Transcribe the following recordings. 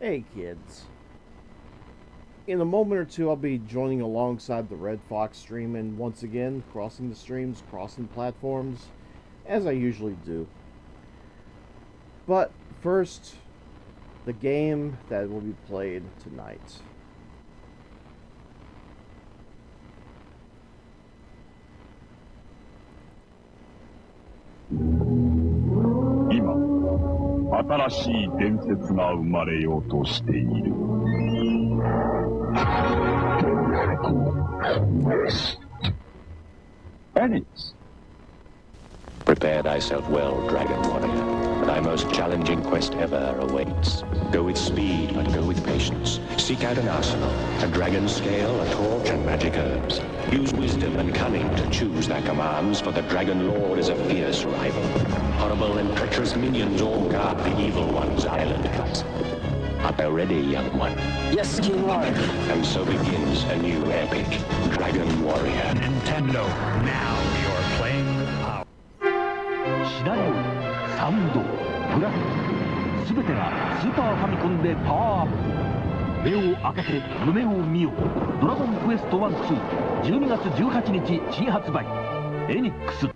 Hey kids. In a moment or two, I'll be joining alongside the Red Fox stream and once again crossing the streams, crossing platforms, as I usually do. But first, the game that will be played tonight. Now, 新しい伝説が生まれようとしている。Phoenix. Prepare thyself well, Dragon Warrior. Thy most challenging quest ever awaits. Go with speed, but go with patience. Seek out an arsenal, a dragon scale, a torch, and magic herbs. Use wisdom and cunning to choose thy commands, for the Dragon Lord is a fierce rival. Horrible and treacherous minions all guard the Evil One's island huts. Art thou ready, young one? Yes, King Lord. And so begins a new epic, Dragon Warrior. Nintendo, now you're playing with power. シナリオ、サウンド、グラフィックス、全てがスーパーファミコンでパワーアップ。目を開けて夢を見よ。ドラゴンクエスト1、2、12月18日新発売。エニックス。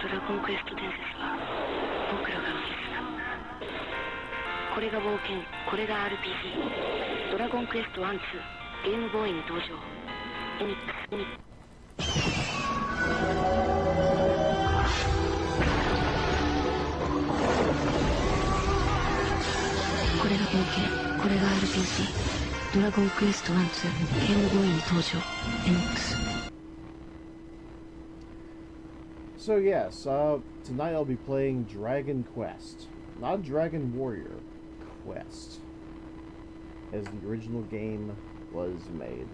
ドラゴンクエスト伝説は僕らが生み出したこれが冒険、これが RPG ドラゴンクエスト1、2ゲームボーイに登場エニックスこれが冒険、これが RPG ドラゴンクエスト1、2ゲームボーイに登場エニックスSo yes, tonight I'll be playing Dragon Quest. Not Dragon Warrior, Quest. As the original game was made.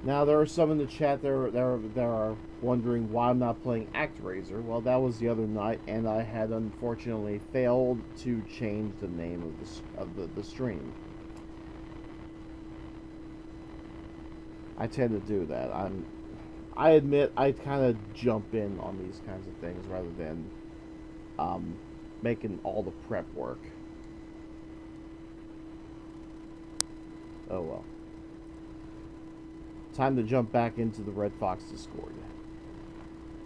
Now there are some in the chat that are wondering why I'm not playing ActRaiser. Well, that was the other night, and I had unfortunately failed to change the name of the stream. I tend to do that. I admit I kind of jump in on these kinds of things rather than making all the prep work. Oh well. Time to jump back into the Red Fox Discord.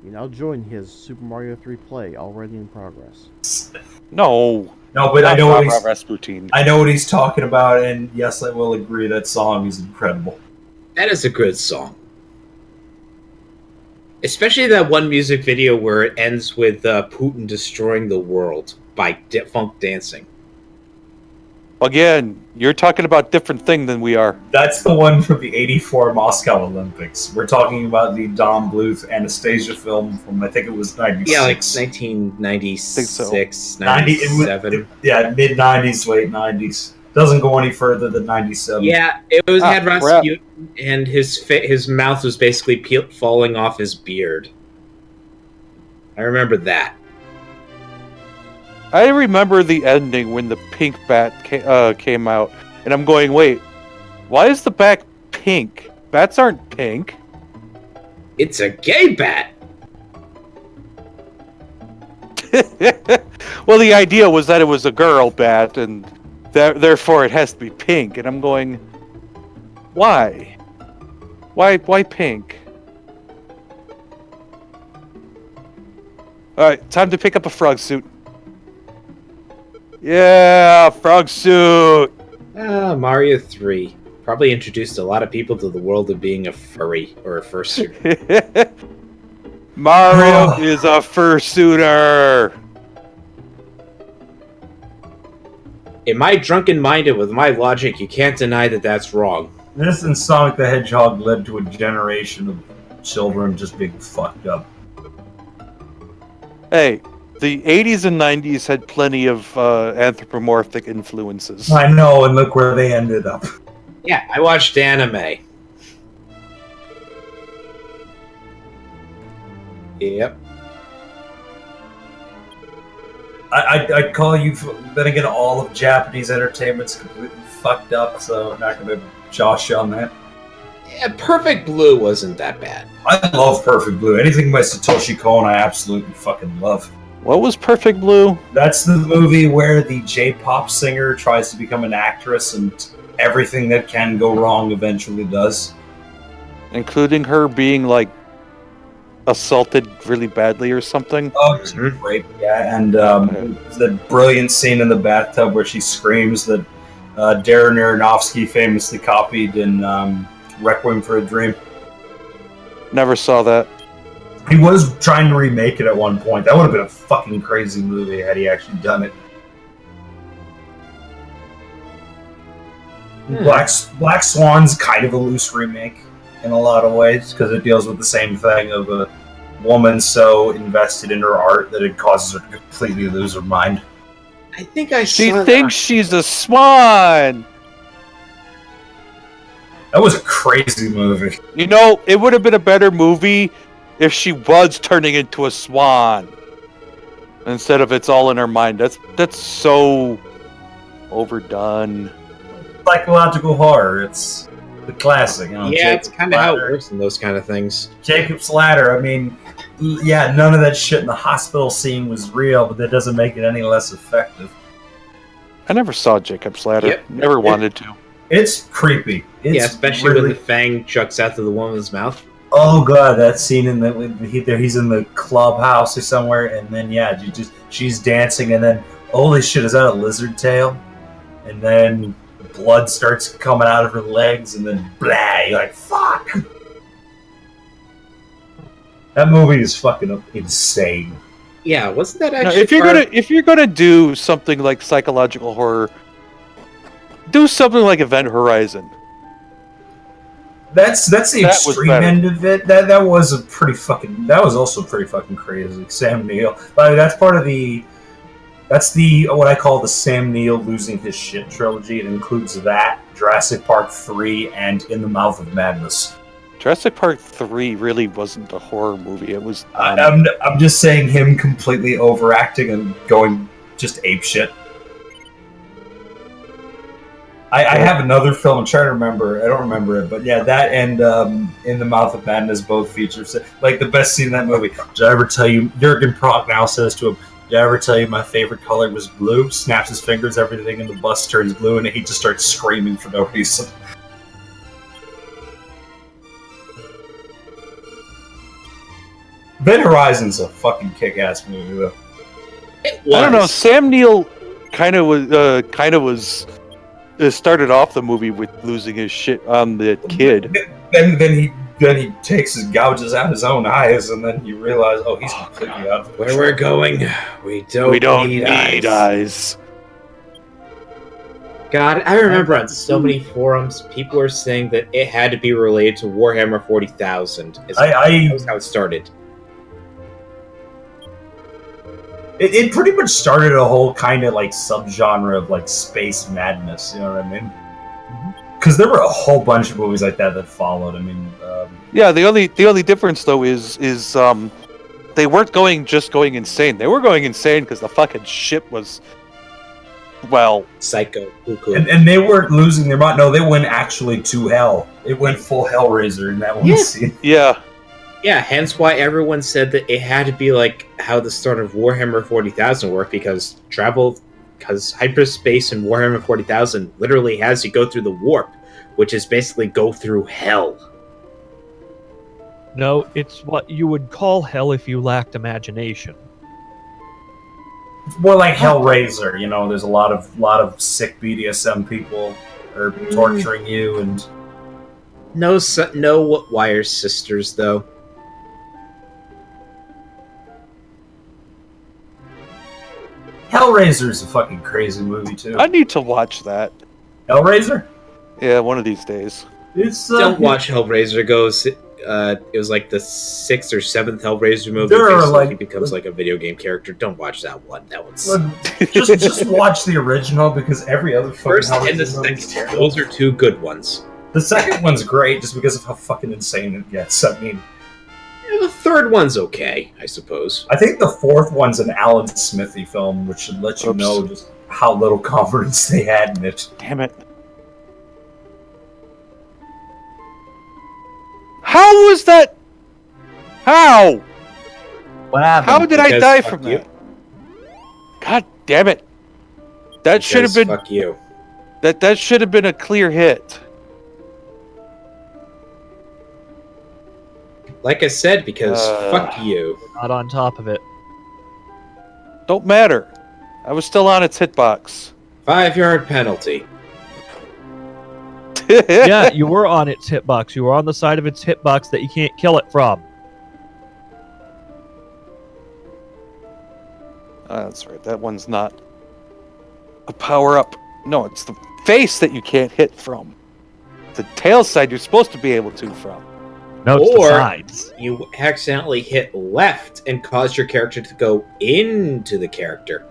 You now join his Super Mario 3 play already in progress. No, but I know what he's progress routine. I know what he's talking about, and yes, I will agree that song is incredible. That is a good song. Especially that one music video where it ends with Putin destroying the world by funk dancing. Again, you're talking about different thing than we are. That's the one from the '84 Moscow Olympics. We're talking about the Don Bluth Anastasia film from, I think it was 96. Yeah, like 1996, so. 97. Yeah, mid-90s, late 90s. Doesn't go any further than 97. Yeah, it was had Rasputin, and his mouth was basically falling off his beard. I remember that. I remember the ending when the pink bat came out, and I'm going, wait, why is the bat pink? Bats aren't pink. It's a gay bat! Well, the idea was that it was a girl bat, and therefore it has to be pink, and I'm going, why? Why pink? Alright, time to pick up a frog suit. Yeah, frog suit! Mario 3. Probably introduced a lot of people to the world of being a furry, or a fursuiter. Mario is a fursuiter! In my drunken mind and with my logic, you can't deny that that's wrong. This and Sonic the Hedgehog led to a generation of children just being fucked up. Hey, the 80s and 90s had plenty of anthropomorphic influences. I know, and look where they ended up. Yeah, I watched anime. Yep. I'd call you. Then again, all of Japanese entertainment's completely fucked up, so I'm not going to josh you on that. Yeah, Perfect Blue wasn't that bad. I love Perfect Blue. Anything by Satoshi Kon, I absolutely fucking love. What was Perfect Blue? That's the movie where the J-pop singer tries to become an actress, and everything that can go wrong eventually does. Including her being, like, assaulted really badly or something? Oh, it's great. Yeah, and the brilliant scene in the bathtub where she screams that Darren Aronofsky famously copied in Requiem for a Dream. Never saw that. He was trying to remake it at one point. That would have been a fucking crazy movie had he actually done it. Black Swan's kind of a loose remake in a lot of ways because it deals with the same thing of a woman so invested in her art that it causes her to completely lose her mind. I think I She saw thinks she's a swan! That was a crazy movie. You know, it would have been a better movie if she was turning into a swan. Instead of it's all in her mind. That's so overdone. Psychological horror. It's the classic. You know, Yeah, Jacob it's kind of how it Slatter. works in those kind of things. Jacob's Ladder. I mean, yeah, none of that shit in the hospital scene was real, but that doesn't make it any less effective. I never saw Jacob's Ladder. Yep. Never wanted to. It's creepy. It's Yeah, especially really... when the fang chucks out to the woman's mouth. Oh god, that scene in he's in the clubhouse or somewhere, and then yeah, she's dancing, and then holy shit, is that a lizard tail? And then blood starts coming out of her legs, and then blah, you're like fuck. That movie is fucking insane. Yeah, wasn't that No, actually? if you're gonna do something like psychological horror, do something like Event Horizon. That's the That was extreme better. end of it. That was also pretty fucking crazy. Sam Neill. But that's part of that's what I call the Sam Neill losing his shit trilogy. It includes that, Jurassic Park 3, and In the Mouth of Madness. Jurassic Park 3 really wasn't a horror movie. It was. I'm just saying him completely overacting and going just apeshit. I have another film. I'm trying to remember. I don't remember it, but yeah, that and In the Mouth of Madness both feature like the best scene in that movie. Did I ever tell you? Jurgen Prochnow says to him, "Did I ever tell you my favorite color was blue?" Snaps his fingers, everything in the bus turns blue, and he just starts screaming for no reason. Event Horizon's a fucking kick-ass movie, though. It was. I don't know. Sam Neill kind of was. Started off the movie with losing his shit on the kid. Then he gouges out his own eyes, and then you realize, oh, he's completely out of Where we're going, we don't need eyes. God, I remember on so many forums, people were saying that it had to be related to Warhammer 40,000. That was how it started. It pretty much started a whole kind of like subgenre of like space madness. You know what I mean? Because there were a whole bunch of movies like that followed. I mean, Yeah, the only difference though is they weren't going insane. They were going insane because the fucking ship was, well, Psycho. and they weren't losing their mind. No, they went actually to hell. It went full Hellraiser in that one scene. yeah. Yeah, hence why everyone said that it had to be like how the start of Warhammer 40,000 worked, because hyperspace in Warhammer 40,000 literally has you go through the warp, which is basically go through hell. No, it's what you would call hell if you lacked imagination. It's more like Hellraiser. You know, there's a lot of sick BDSM people are torturing you, and No Wire sisters though. Hellraiser is a fucking crazy movie too. I need to watch that. Hellraiser? Yeah, one of these days. It's Don't watch Hellraiser. It was like the 6th or 7th Hellraiser movie. There are, Basically, like- he becomes like a video game character. Don't watch that one. That one's just watch the original, because every other fucking first and the Hellraiser movie is second. terrible. Those are two good ones. The second one's great just because of how fucking insane it gets. I mean, The third one's okay, I suppose. I think the fourth one's an Alan Smithy film, which should let you Oops. know just how little confidence they had in it. Damn it. How was that? How? What happened? How did I Because die fuck from you. that? God damn it. That should have Because been fuck you. that should have been a clear hit. Like I said, because fuck you. Not on top of it. Don't matter. I was still on its hitbox. 5-yard penalty. Yeah, you were on its hitbox. You were on the side of its hitbox that you can't kill it from. That's right. That one's not a power-up. No, it's the face that you can't hit from. The tail side you're supposed to be able to from. No, it's the Or sides. you accidentally hit left and caused your character to go into the character.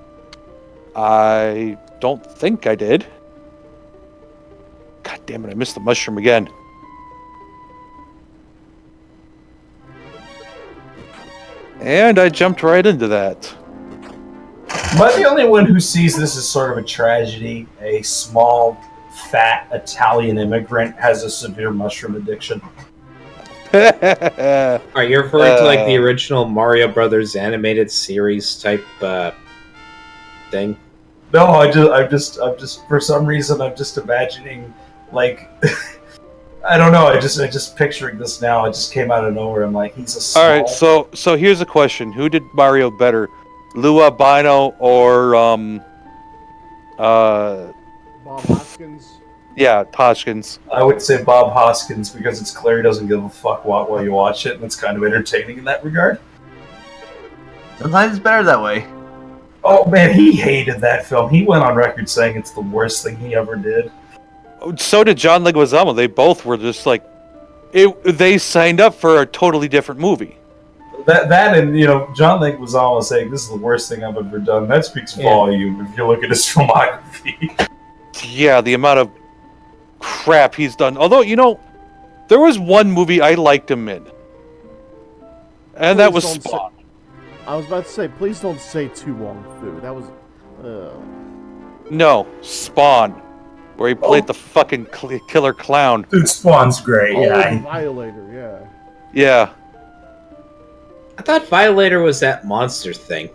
I don't think I did. God damn it, I missed the mushroom again. And I jumped right into that. Am I the only one who sees this as sort of a tragedy? A small, fat Italian immigrant has a severe mushroom addiction. Are you referring to like the original Mario Brothers animated series type thing? No, I'm just for some reason I'm just imagining like I don't know. I just picturing this now. It just came out of nowhere. I'm like, he's a small... All right, so here's a question: who did Mario better, Lou Albino or Bob Hoskins. yeah, Toshkins? I would say Bob Hoskins because it's clear he doesn't give a fuck while you watch it, and it's kind of entertaining in that regard. Sometimes it's better that way. Oh man, he hated that film. He went on record saying it's the worst thing he ever did. So did John Leguizamo. They both were just like, they signed up for a totally different movie. That and John Leguizamo was saying this is the worst thing I've ever done. That speaks volume if you look at his filmography. Yeah, the amount of crap he's done. Although, there was one movie I liked him in. And that was Spawn. I was about to say, please don't say Tu Wong Fu. That was... No, Spawn. Where he played the fucking killer clown. Dude, Spawn's great. Yeah. Violator, yeah. Yeah. I thought Violator was that monster thing.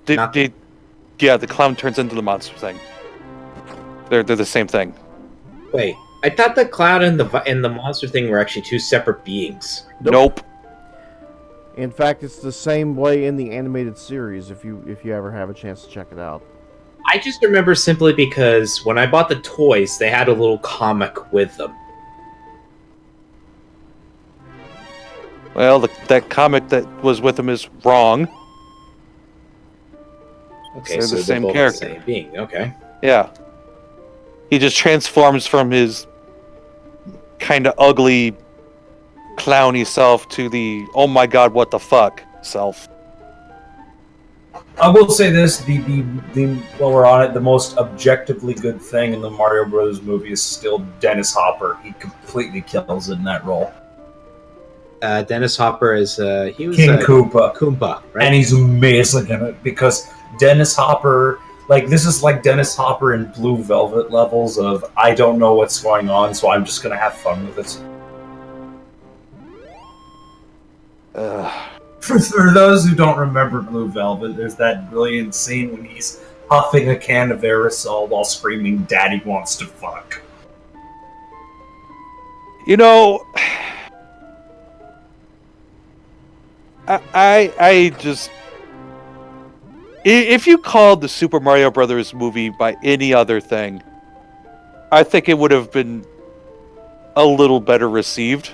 Yeah, the clown turns into the monster thing. They're the same thing. Wait, I thought the clown and the monster thing were actually two separate beings. Nope. In fact, it's the same way in the animated series. If you ever have a chance to check it out. I just remember simply because when I bought the toys, they had a little comic with them. Well, that comic that was with him is wrong. Okay, so so the same both character. the same being. Okay. Yeah. He just transforms from his kind of ugly, clowny self to the oh my god, what the fuck self. I will say this: the while we're on it, the most objectively good thing in the Mario Brothers movie is still Dennis Hopper. He completely kills it in that role. Dennis Hopper is he was King Koopa. Koompa, right? And he's amazing in it because Dennis Hopper, this is like Dennis Hopper in Blue Velvet levels of I don't know what's going on, so I'm just gonna have fun with it. For those who don't remember Blue Velvet, there's that brilliant scene when he's huffing a can of aerosol while screaming, "Daddy wants to fuck." I just... If you called the Super Mario Brothers movie by any other thing, I think it would have been a little better received.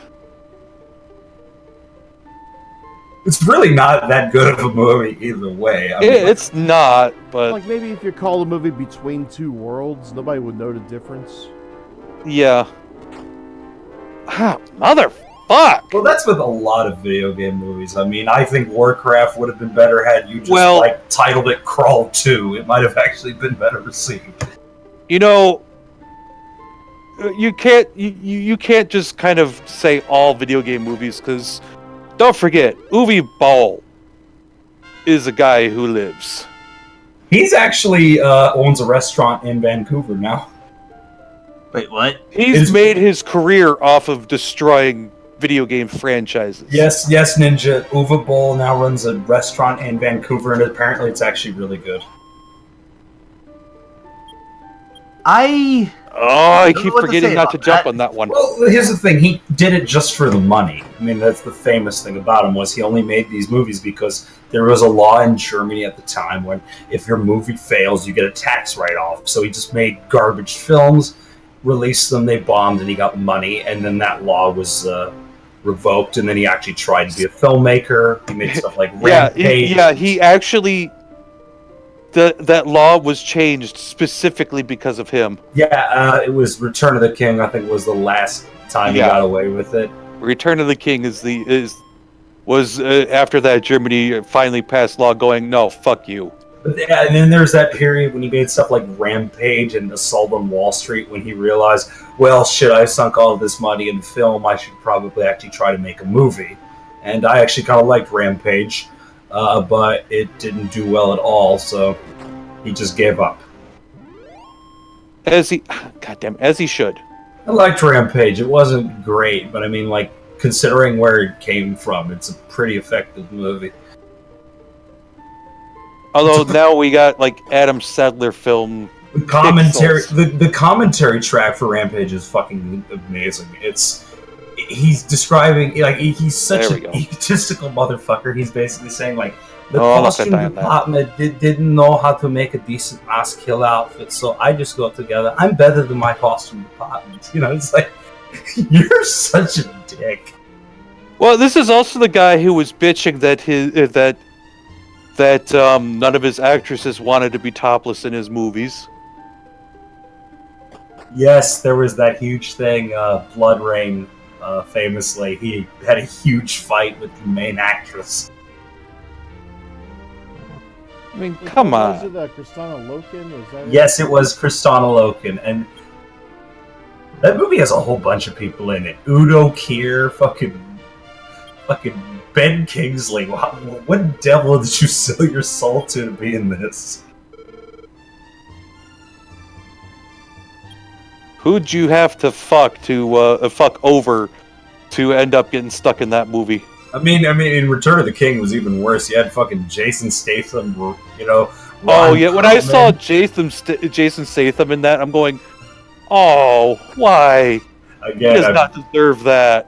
It's really not that good of a movie either way. It's not, but... Like, maybe if you call the movie Between Two Worlds, nobody would know the difference. Yeah. Ah, motherfuck! Well, that's with a lot of video game movies. I mean, I think Warcraft would have been better had you just, titled it Crawl 2. It might have actually been better received. You can't just kind of say all video game movies, because don't forget, Uwe Ball is a guy who lives. He's actually owns a restaurant in Vancouver now. Wait, what? He's made his career off of destroying video game franchises. Yes, Ninja. Uwe Boll now runs a restaurant in Vancouver, and apparently it's actually really good. I keep forgetting not to jump on that one. Well, here's the thing. He did it just for the money. I mean, that's the famous thing about him, was he only made these movies because there was a law in Germany at the time when if your movie fails, you get a tax write-off. So he just made garbage films, released them, they bombed, and he got money, and then that law was revoked, and then he actually tried to be a filmmaker. He made stuff like Rampage. He actually... That law was changed specifically because of him. Yeah, it was Return of the King, I think, was the last time he got away with it. Return of the King was after that Germany finally passed law going, no, fuck you. Yeah, and then there's that period when he made stuff like Rampage and Assault on Wall Street when he realized, well, shit, I sunk all of this money in film, I should probably actually try to make a movie. And I actually kind of liked Rampage, but it didn't do well at all, so he just gave up. As he should. I liked Rampage. It wasn't great, but I mean, like, considering where it came from, it's a pretty effective movie. Although now we got like Adam Sandler film commentary. The commentary track for Rampage is fucking amazing. He's describing, like, he's such an egotistical motherfucker. He's basically saying, like, the costume department didn't know how to make a decent mass kill outfit, so I just got together. I'm better than my costume department. You know, it's like, you're such a dick. Well, this is also the guy who was bitching that none of his actresses wanted to be topless in his movies. Yes, there was that huge thing, Blood Rain. Famously, he had a huge fight with the main actress. I mean, come on. Was it Kristanna Loken? Yes, it was Kristanna Loken, and that movie has a whole bunch of people in it. Udo Kier, fucking Ben Kingsley. What devil did you sell your soul to be in this? Who'd you have to fuck over to end up getting stuck in that movie? I mean, in Return of the King was even worse. You had fucking Jason Statham, you know. When I saw Jason Statham in that, I'm going, oh, why? Again, he does not deserve that.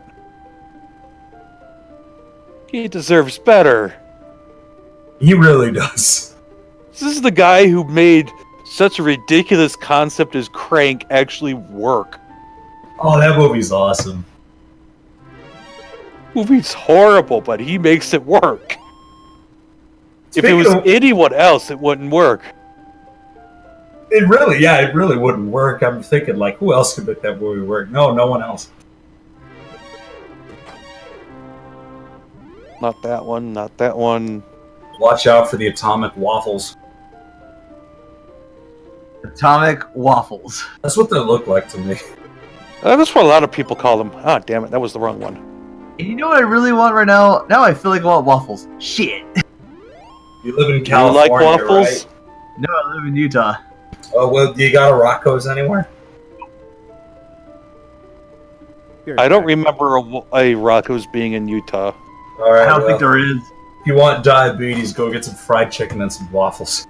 He deserves better. He really does. This is the guy who made such a ridiculous concept as Crank actually work. Oh, that movie's awesome. Movie's horrible, but he makes it work. If it was anyone else, it wouldn't work. It really wouldn't work. I'm thinking, like, who else could make that movie work? No one else. Not that one, not that one. Watch out for the atomic waffles. Atomic waffles. That's what they look like to me. That's what a lot of people call them. Ah, damn it, that was the wrong one. And you know what I really want right now? Now I feel like I want waffles. Shit. You live in California, you like waffles? right? No, I live in Utah. Oh, well, do you got a Rocco's anywhere? I don't remember a Rocco's being in Utah. All right, I don't think there is. If you want diabetes, go get some fried chicken and some waffles.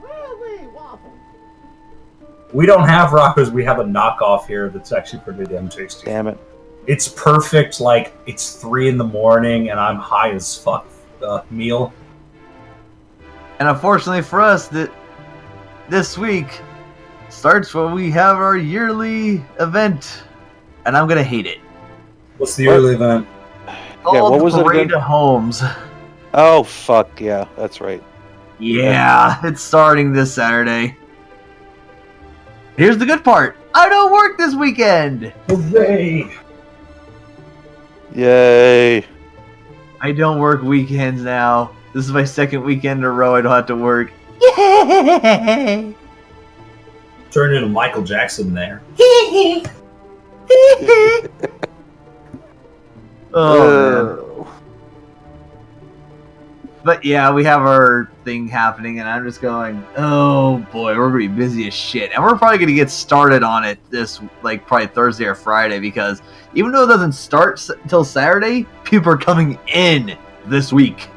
Really? Waffles? We don't have Rocco's. We have a knockoff here that's actually pretty damn tasty. Damn it. It's perfect, like, it's 3 in the morning and I'm high as fuck meal. And unfortunately for us, this week starts when we have our yearly event, and I'm gonna hate it. What's the yearly event? Yeah, what was it Parade again? of Homes. Oh, fuck, yeah, that's right. Yeah, it's starting this Saturday. Here's the good part. I don't work this weekend! Hooray! Yay. I don't work weekends now. This is my second weekend in a row I don't have to work. Yay! Turn into Michael Jackson there. Oh, man. But yeah, we have our thing happening, and I'm just going, oh boy, we're gonna be busy as shit, and we're probably gonna get started on it this probably Thursday or Friday, because even though it doesn't start until Saturday, people are coming in this week.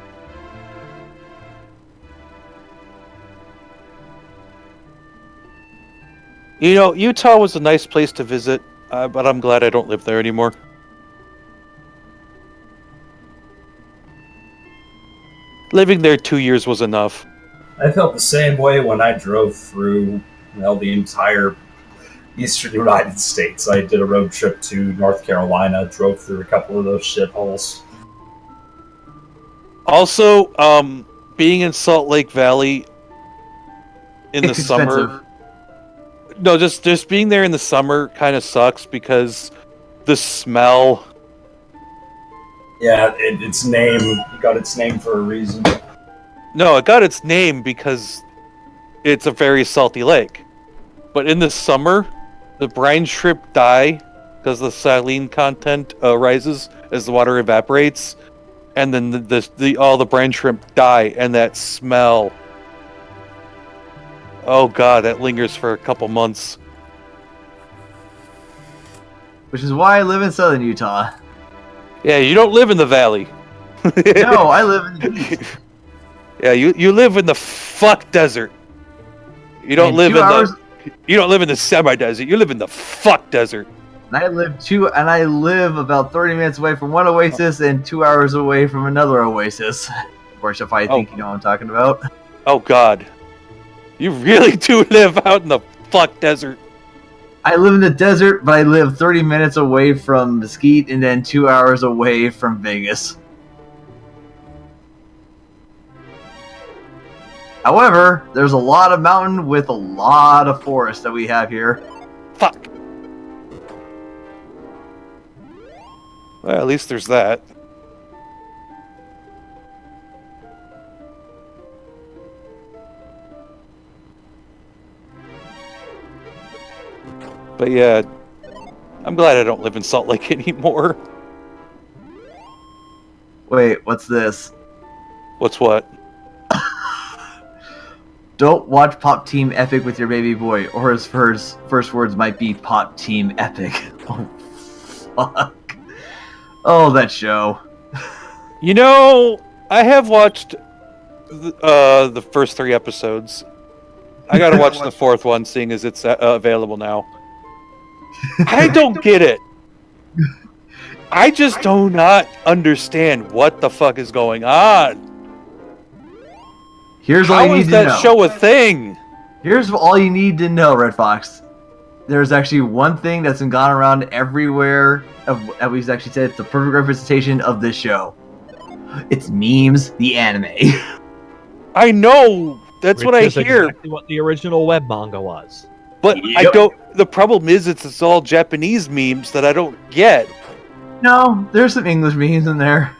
You know, Utah was a nice place to visit, but I'm glad I don't live there anymore. Living there 2 years was enough. I felt the same way when I drove through the entire eastern United States. I did a road trip to North Carolina, drove through a couple of those shitholes. Also, being in Salt Lake Valley in the summer. No, just being there in the summer kind of sucks because the smell. Yeah, its name got its name for a reason. No, it got its name because it's a very salty lake. But in the summer, the brine shrimp die because the saline content rises as the water evaporates, and then all the brine shrimp die, and that smell. Oh god, that lingers for a couple months. Which is why I live in southern Utah. Yeah, you don't live in the valley. No, I live in the east. Yeah, you live in the fuck desert. You don't live in the semi-desert. You live in the fuck desert. And I live about 30 minutes away from one oasis and 2 hours away from another oasis. Of course, if I think you know what I'm talking about. Oh god. You really do live out in the fuck desert. I live in the desert, but I live 30 minutes away from Mesquite and then 2 hours away from Vegas. However, there's a lot of mountain with a lot of forest that we have here. Fuck. Well, at least there's that. But yeah, I'm glad I don't live in Salt Lake anymore. Wait, what's this? What's what? Don't watch Pop Team Epic with your baby boy, or his first words might be Pop Team Epic. Oh, fuck. Oh, that show. You know, I have watched the first 3 episodes. I gotta watch the 4th one, seeing as it's available now. I don't get it. I just do not understand what the fuck is going on. Here's all you need to know. How is that show a thing? Here's all you need to know, Red Fox. There's actually one thing that's been gone around everywhere. At least actually said it's the perfect representation of this show. It's memes, the anime. I know. That's what I hear. Exactly what the original web manga was. But I don't. The problem is, it's all Japanese memes that I don't get. No, there's some English memes in there.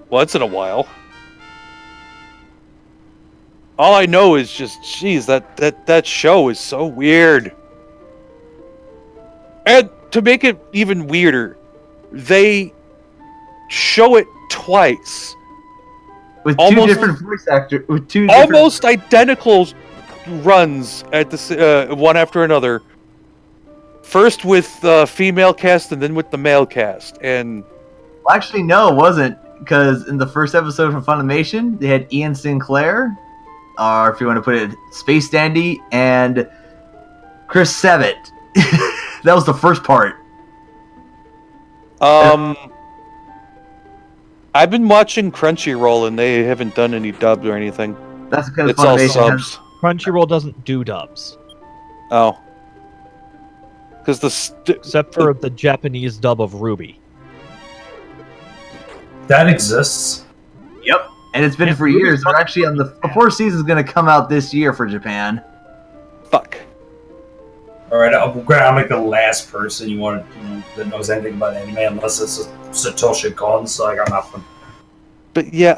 Once in a while. All I know is just, geez, that show is so weird. And to make it even weirder, they show it twice. With two different voice actors. With two almost identical runs at the one after another. First with the female cast and then with the male cast. And well, actually, no, it wasn't. Because in the first episode from Funimation, they had Ian Sinclair, or if you want to put it, Space Dandy, and Chris Sabat. That was the first part. I've been watching Crunchyroll and they haven't done any dubs or anything. That's because it's all subs. Crunchyroll doesn't do dubs. Oh. Because except for the Japanese dub of Ruby. That exists. Yep. And it's been for years. They're actually on the 4th season is going to come out this year for Japan. Fuck. Alright, I'm like the last person that knows anything about anime, unless it's Satoshi Kon, so I got nothing. But yeah,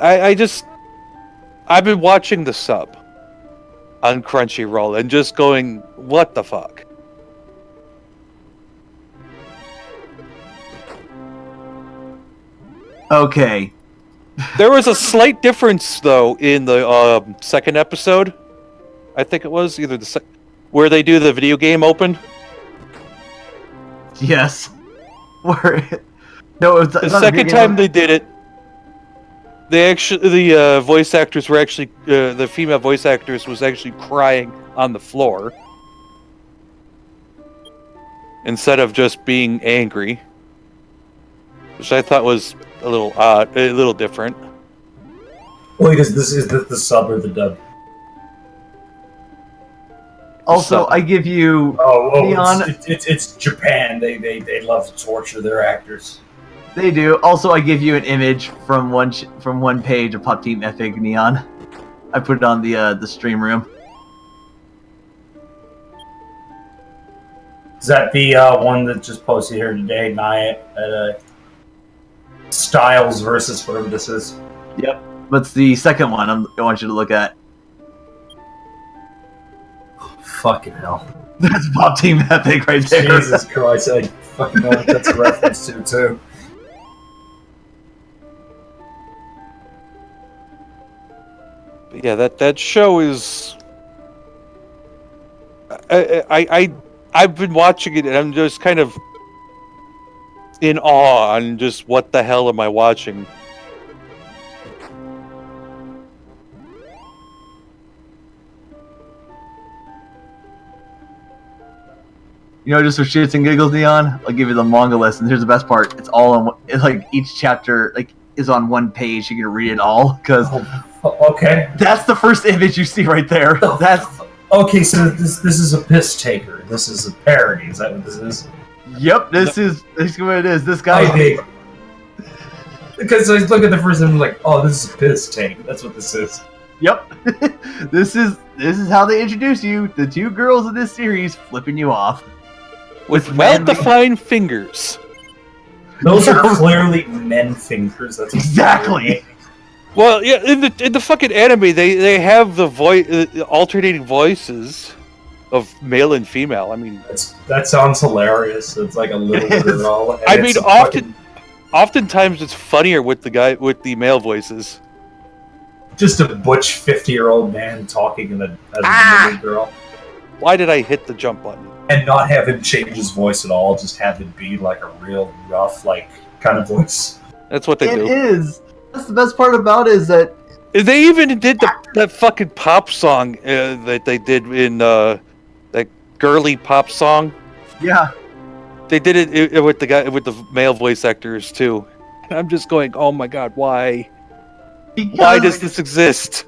I've been watching the sub on Crunchyroll and just going, what the fuck? Okay. There was a slight difference, though, in the second episode. I think it was either where they do the video game open. Yes. Where? No, it was The second time they did it, the voice actors were actually the female voice actress was actually crying on the floor instead of just being angry, which I thought was a little odd, a little different. Well, because this is the sub or the dub. Also, I give you Neon. It's Japan. They love to torture their actors. They do. Also, I give you an image from one page of Pop Team Epic Neon. I put it on the stream room. Is that the one that just posted here today? Styles versus whatever this is. Yep. That's the second one I want you to look at. Fucking hell. That's Pop Team Epic right there. Jesus Christ, I fucking know what that's a reference to, too. But yeah, that show is... I've been watching it, and I'm just kind of in awe on just what the hell am I watching. You know, just for shits and giggles, Neon, I'll give you the manga lesson. Here's the best part. It's all on. It's like each chapter is on one page. You can read it all because. Okay. That's the first image you see right there. That's okay. So this is a piss taker. This is a parody. Is that what this is? Yep. This is what it is. This guy. Okay. Because I look at the first and I'm like, oh, this is a piss take. That's what this is. Yep. This is how they introduce you. The two girls in this series flipping you off. With well-defined fingers. Those are clearly men fingers. That's exactly. Well, yeah, in the fucking anime, they have the alternating voices of male and female. I mean, that sounds hilarious. It's like a little girl. I mean, oftentimes it's funnier with the male voices. Just a butch 50-year-old man talking as a little girl. Why did I hit the jump button? And not have him change his voice at all, just have it be like a real rough, kind of voice. That's what they do. It is. That's the best part about it is that they even did that fucking pop song that they did in that girly pop song. Yeah. They did it with the male voice actors too. And I'm just going, oh my god, why? Why does this exist?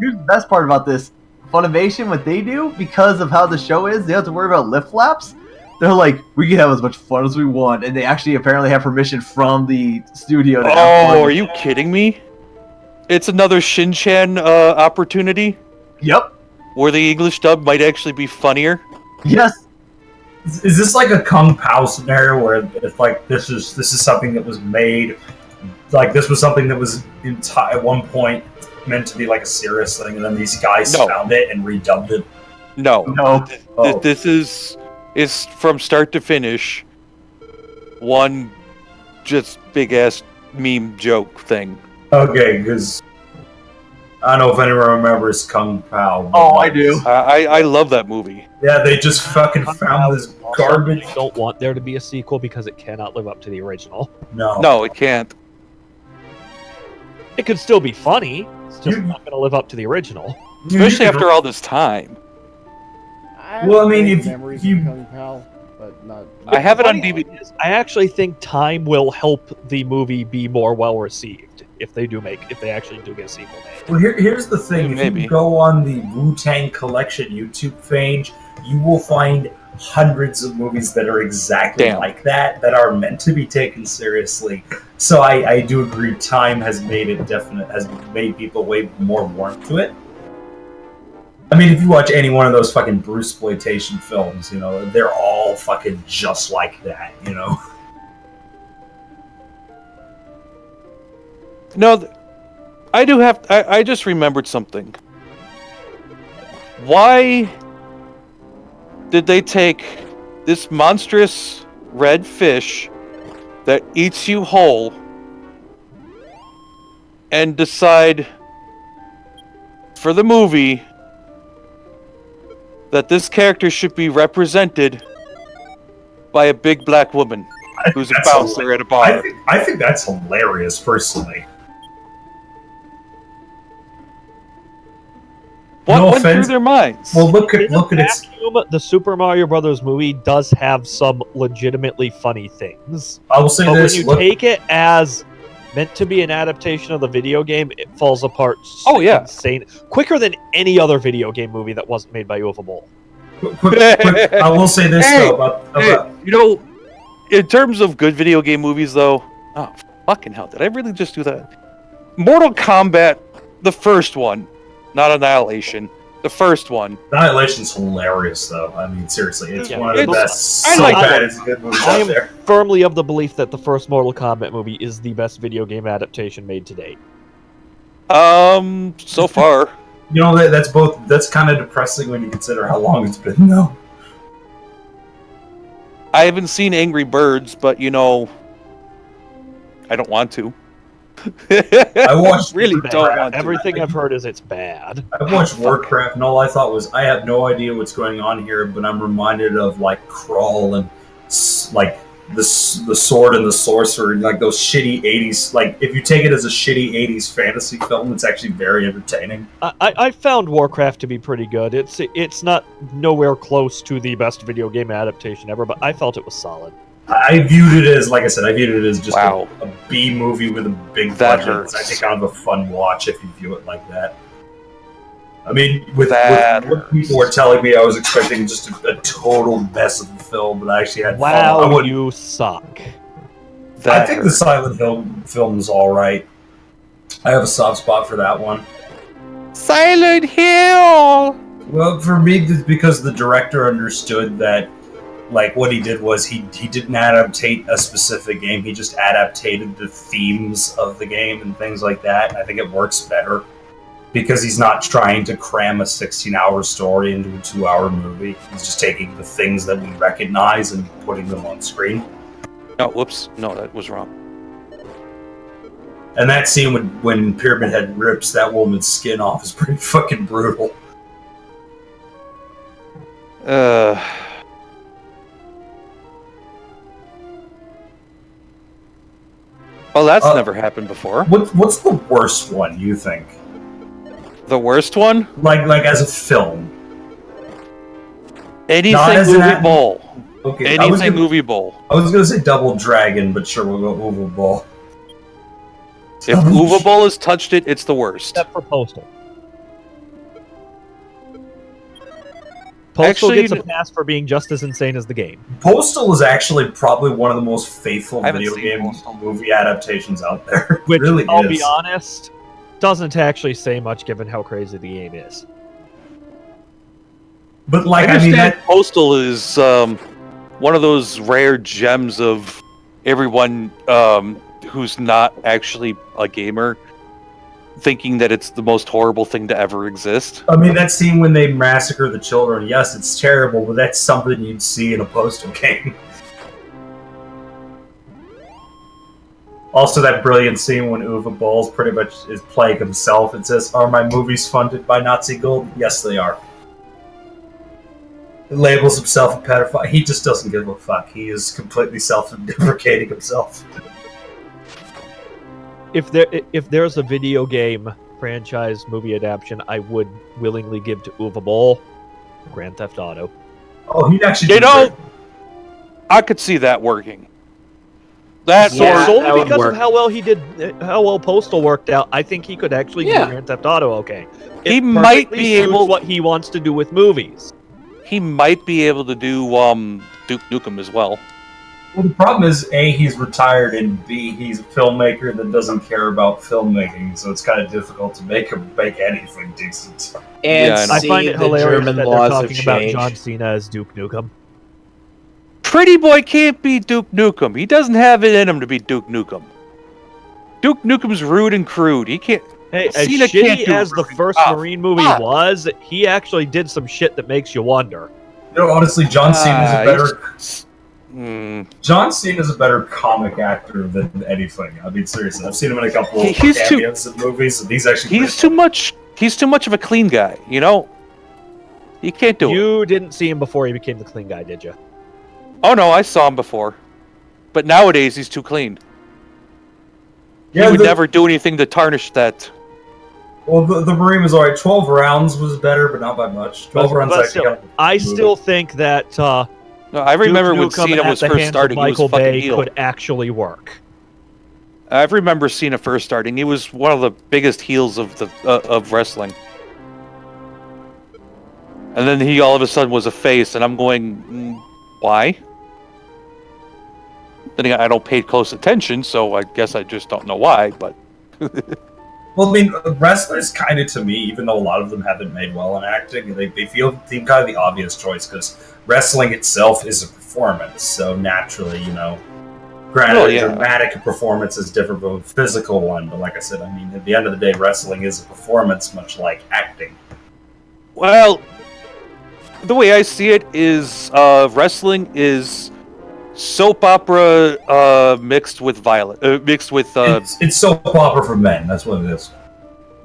Here's the best part about this. Funimation, what they do, because of how the show is, they have to worry about lip flaps. They're like, we can have as much fun as we want, and they actually apparently have permission from the studio to are you kidding me? It's another Shin-chan opportunity? Yep. Where the English dub might actually be funnier? Yes. Is this like a Kung Pao scenario where it's like this is something that was made, like this was something that was at one point meant to be like a serious thing, and then these guys found it and redubbed it? No. Oh. This is from start to finish one just big ass meme joke thing. Okay, because I don't know if anyone remembers Kung Pao. Oh, I do. I love that movie. Yeah, they just fucking found this garbage. I don't want there to be a sequel because it cannot live up to the original. No, it can't. It could still be funny. It's just not going to live up to the original. Especially after all this time. Well, I mean, if memories you- of Kung Pao, but not. I have it on DVD. I actually think time will help the movie be more well received if they actually do get a sequel made. Well, here's the thing. If you go on the Wu-Tang Collection YouTube page, you will find hundreds of movies that are exactly like that are meant to be taken seriously. So I do agree. Time has made people way more warm to it. I mean, if you watch any one of those fucking Bruceploitation films, you know, they're all fucking just like that, you know? No, I just remembered something. Why did they take this monstrous red fish that eats you whole and decide for the movie that this character should be represented by a big black woman who's a bouncer at a bar. I think that's hilarious, personally. What went through their minds? Well, look at it. The Super Mario Brothers movie does have some legitimately funny things. I will say this: when you take it as meant to be an adaptation of the video game, it falls apart. Insane, quicker than any other video game movie that wasn't made by Ufable. I will say this though about you know, in terms of good video game movies, though, oh fucking hell, did I really just do that? Mortal Kombat, the first one, not Annihilation. The first one. Annihilation's hilarious, though. I mean, seriously, it's one of the best. I like that. It's a good movie I out am there. firmly of the belief that the first Mortal Kombat movie is the best video game adaptation made to date. So far. You know, that's kind of depressing when you consider how long it's been, though. I haven't seen Angry Birds, but you know, I don't want to. I watched really don't want to. Everything I've heard is it's bad. I watched Warcraft, and all I thought was, I have no idea what's going on here, but I'm reminded of like Crawl and like the Sword and the Sorcerer, and like those shitty '80s. Like, if you take it as a shitty '80s fantasy film, it's actually very entertaining. I found Warcraft to be pretty good. It's not nowhere close to the best video game adaptation ever, but I felt it was solid. I viewed it as, like I said, just a B movie with a big budget. It's actually kind of a fun watch if you view it like that. I mean, with what people were telling me, I was expecting just a total mess of a film, but I actually had fun. You suck. I think the Silent Hill film's alright. I have a soft spot for that one. Silent Hill! Well, for me, it's because the director understood that, like, what he did was he didn't adaptate a specific game, he just adaptated the themes of the game and things like that, and I think it works better. Because he's not trying to cram a 16-hour story into a 2-hour movie. He's just taking the things that we recognize and putting them on screen. Oh, whoops. No, that was wrong. And that scene when Pyramid Head rips that woman's skin off is pretty fucking brutal. Well, that's never happened before. What's the worst one, you think? The worst one? Like as a film. Anything Movie Bowl. Okay, Anything Movie Bowl. I was gonna say Double Dragon, but sure, we'll go Uva Bowl. If Uva Bowl has touched it, it's the worst. Except for Postal. Postal gets a pass for being just as insane as the game. Postal is actually probably one of the most faithful video game movie adaptations out there. Which, really I'll be honest, doesn't actually say much given how crazy the game is. But like, I mean, that Postal is one of those rare gems of everyone who's not actually a gamer thinking that it's the most horrible thing to ever exist. I mean, that scene when they massacre the children, yes, it's terrible, but that's something you'd see in a Postal game. Also, that brilliant scene when Uwe Boll pretty much is playing himself and says, "Are my movies funded by Nazi gold?" Yes, they are. He labels himself a pedophile. He just doesn't give a fuck. He is completely self-deprecating himself. If there's a video game franchise movie adaptation I would willingly give to Uwe Boll, Grand Theft Auto. Oh, he'd actually. You know, I could see that working. That's only because of how well he did, how well Postal worked out. I think he could actually do Grand Theft Auto okay. He might be able what he wants to do with movies. He might be able to do Duke Nukem as well. Well, the problem is, A, he's retired, and B, he's a filmmaker that doesn't care about filmmaking, so it's kind of difficult to make him make anything decent. And I find it hilarious that they're talking about changed. John Cena as Duke Nukem. Pretty Boy can't be Duke Nukem. He doesn't have it in him to be Duke Nukem. Duke Nukem's rude and crude. He can't. Hey, as Cena can't shitty do as the first Marine movie was, he actually did some shit that makes you wonder. You know, honestly, John Cena's a better... John Cena's a better comic actor than anything. I mean, seriously, I've seen him in a couple of He's too- cameos in movies, and he's actually He's too much of a clean guy, you know? He can't do it. You didn't see him before he became the clean guy, did you? Oh no, I saw him before. But nowadays he's too clean. Yeah, he would never do anything to tarnish that. Well, the Marine was alright. 12 rounds was better, but not by much. 12 rounds But actually still, got I still think that No, I remember when Duke Nukem Cena at was the first hands of starting, he was Michael fucking Bay heel. could actually work. I remember Cena first starting. He was one of the biggest heels of the of wrestling. And then he all of a sudden was a face, and I'm going, why? Then again, I don't pay close attention, so I guess I just don't know why, but... Well, I mean, wrestlers kind of, to me, even though a lot of them haven't made well in acting, they seem kind of the obvious choice, because wrestling itself is a performance, so naturally, you know... Granted, a dramatic performance is different from a physical one, but like I said, I mean, at the end of the day, wrestling is a performance, much like acting. Well, the way I see it is, wrestling is soap opera mixed with mixed with it's soap opera for men. That's what it is.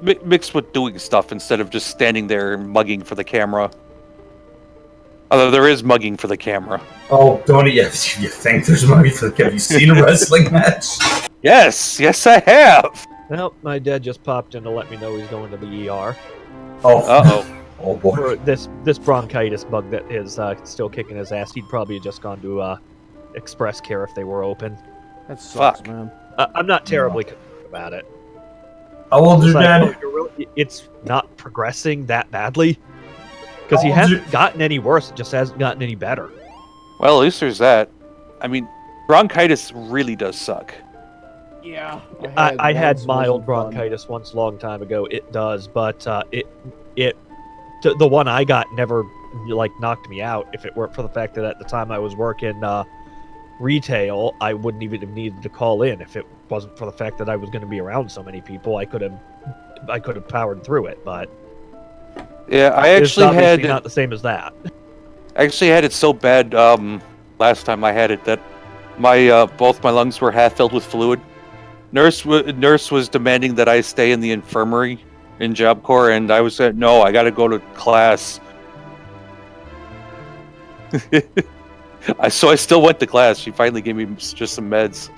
Mixed with doing stuff instead of just standing there and mugging for the camera. Although there is mugging for the camera. Oh, don't you think there's mugging for the camera? Have you seen a wrestling match? Yes, I have. Well, my dad just popped in to let me know he's going to the ER. Oh, uh-oh. Oh boy. For this bronchitis bug that is still kicking his ass. He'd probably just gone to express care if they were open. That sucks, man. I'm not terribly concerned about it. How old is your dad? It's not progressing that badly. Because he hasn't gotten any worse, it just hasn't gotten any better. Well, at least there's that. I mean, bronchitis really does suck. Yeah. I had mild bronchitis once a long time ago. It does, but the one I got never knocked me out. If it weren't for the fact that at the time I was working retail, I wouldn't even have needed to call in. If it wasn't for the fact that I was going to be around so many people, I could have powered through it. But yeah, I actually had not the same as that. I actually had it so bad last time I had it that my both my lungs were half filled with fluid. Nurse was demanding that I stay in the infirmary in Job Corps, and I was said no, I got to go to class. So I still went to class. She finally gave me just some meds.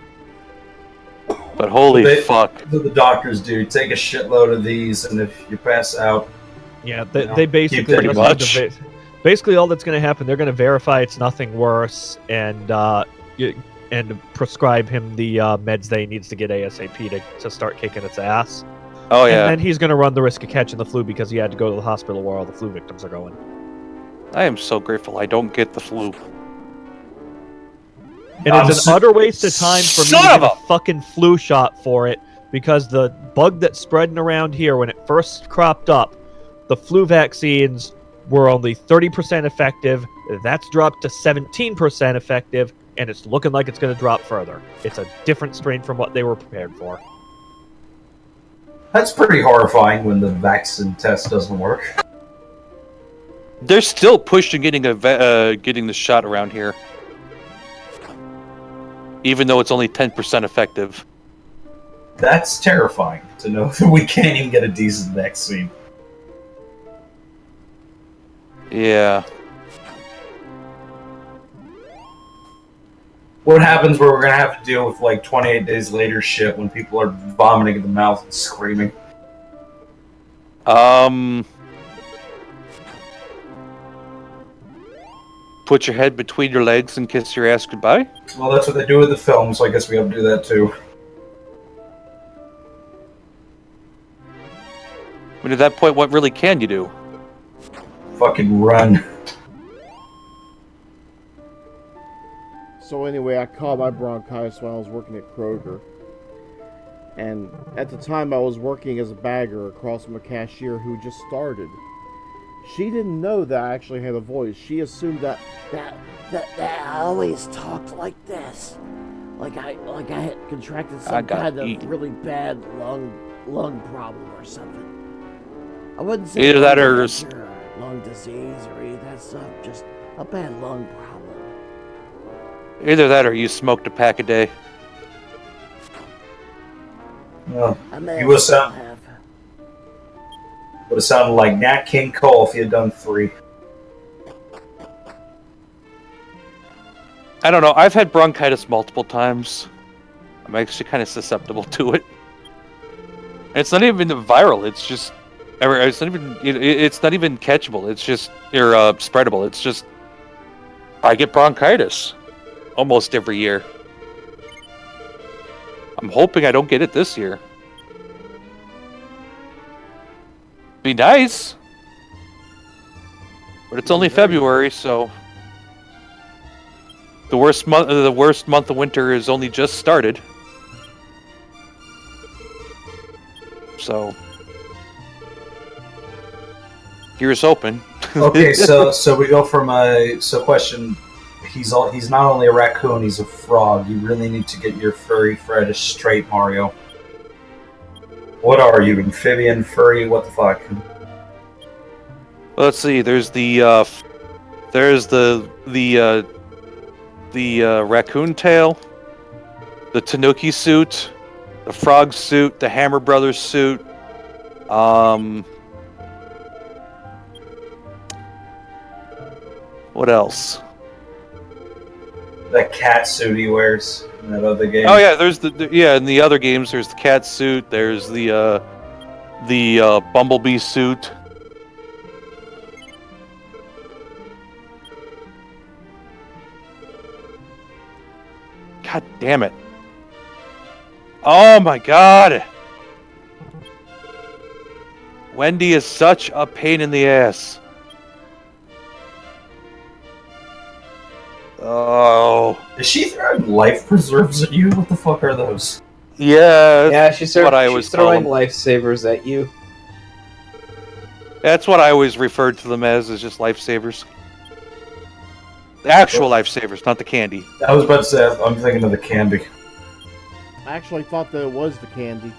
But holy fuck! What the doctors do: take a shitload of these, and if you pass out, yeah, they basically pretty much. Basically, all that's going to happen, they're going to verify it's nothing worse, and prescribe him the meds that he needs to get ASAP to start kicking its ass. Oh yeah. And then he's going to run the risk of catching the flu because he had to go to the hospital where all the flu victims are going. I am so grateful I don't get the flu. And it's an utter waste of time for me to get a fucking flu shot for it, because the bug that's spreading around here, when it first cropped up, the flu vaccines were only 30% effective. That's dropped to 17% effective, and it's looking like it's going to drop further. It's a different strain from what they were prepared for. That's pretty horrifying when the vaccine test doesn't work. They're still pushing getting the shot around here, even though it's only 10% effective. That's terrifying to know that we can't even get a decent vaccine. Yeah. What happens where we're gonna have to deal with 28 days later shit when people are vomiting in the mouth and screaming? Put your head between your legs and kiss your ass goodbye? Well, that's what they do in the film, so I guess we have to do that too. I mean, at that point, what really can you do? Fucking run. So anyway, I caught my bronchitis when I was working at Kroger. And at the time I was working as a bagger across from a cashier who just started. She didn't know that I actually had a voice. She assumed that I always talked like this. Like I had contracted some kind of really bad lung problem or something. I wouldn't say either that or lung disease or any of that stuff, just a bad lung problem. Either that or you smoked a pack a day. Well, I may you would as well have. have sounded like Nat King Cole if you had done 3. I don't know. I've had bronchitis multiple times. I'm actually kind of susceptible to it. And it's not even viral. It's just, it's not even. It's not even catchable. It's just spreadable. It's just I get bronchitis almost every year. I'm hoping I don't get it this year. Be nice, but it's only February, so the worst month of winter is only just started. So here's hoping. Okay, so we go from question. He's not only a raccoon, he's a frog. You really need to get your furry fetish straight, Mario. What are you, amphibian, furry? What the fuck? Let's see. There's the raccoon tail, the tanuki suit, the frog suit, the Hammer Brothers suit. What else? That cat suit he wears in that other game. Oh yeah, there's in the other games there's the cat suit, there's the bumblebee suit. God damn it. Oh my god. Wendy is such a pain in the ass. Oh. Is she throwing life preserves at you? What the fuck are those? Yeah, she's what I was throwing calling lifesavers at you. That's what I always referred to them as just lifesavers. The actual lifesavers, not the candy. I was about to say, I'm thinking of the candy. I actually thought that it was the candy.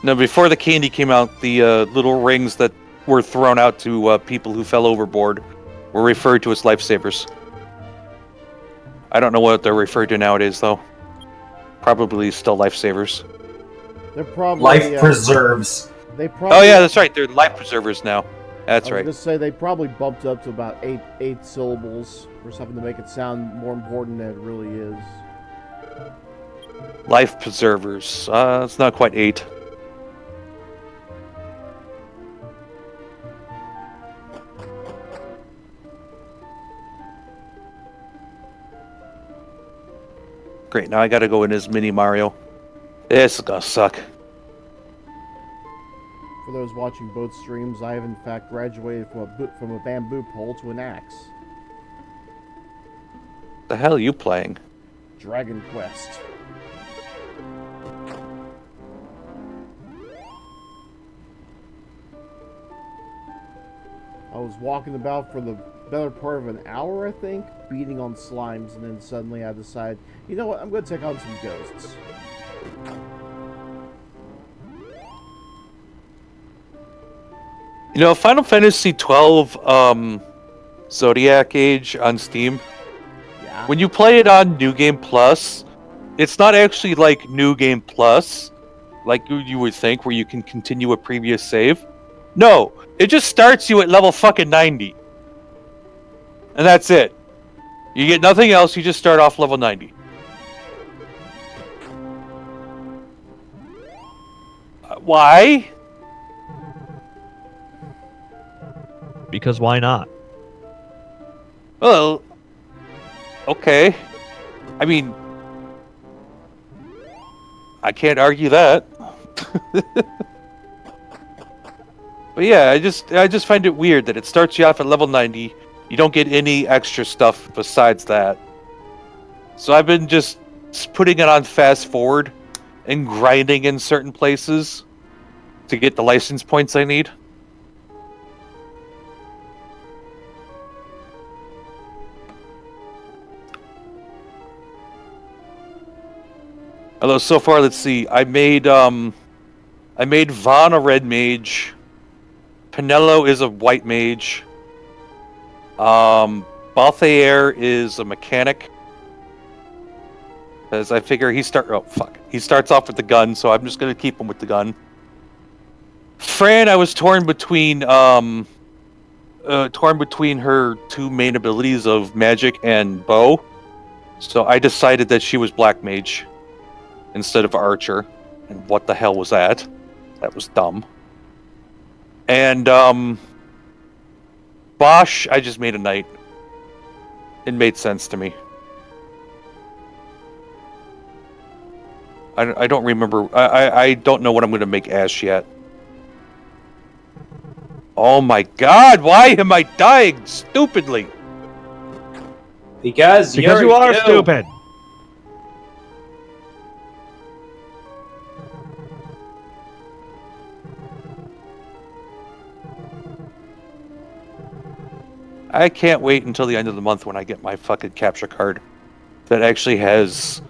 No, before the candy came out, the little rings that were thrown out to people who fell overboard were referred to as lifesavers. I don't know what they're referred to nowadays, though. Probably still lifesavers. They're probably Life preserves. They probably. Oh yeah, that's right. They're life preservers now. That's I right. was gonna say they probably bumped up to about eight syllables or something to make it sound more important than it really is. Life preservers. It's not quite 8. Great, now I gotta go in as Mini Mario. This is gonna suck. For those watching both streams, I have in fact graduated from a bamboo pole to an axe. The hell are you playing? Dragon Quest. I was walking about for the better part of an hour, I think, beating on slimes, and then suddenly I decided, you know what, I'm going to take on some ghosts. You know, Final Fantasy XII Zodiac Age on Steam, Yeah. when you play it on New Game Plus, it's not actually like New Game Plus, like you would think, where you can continue a previous save. No, it just starts you at level fucking 90. And that's it. You get nothing else, you just start off level 90. Why? Because why not? Well, okay. I mean, I can't argue that. But yeah, I just find it weird that it starts you off at level 90. You don't get any extra stuff besides that. So I've been just putting it on fast forward and grinding in certain places to get the license points I need. Although so far, let's see. I made Vaughn a red mage, Pinello is a white mage. Balthair is a mechanic. Because I figure he starts off with the gun, so I'm just gonna keep him with the gun. Fran, I was torn between her two main abilities of magic and bow. So I decided that she was black mage instead of archer. And what the hell was that? That was dumb. And Bosch, I just made a knight. It made sense to me. I don't remember. I don't know what I'm going to make Ash yet. Oh my god, why am I dying stupidly? Because you are stupid. I can't wait until the end of the month when I get my fucking capture card that actually has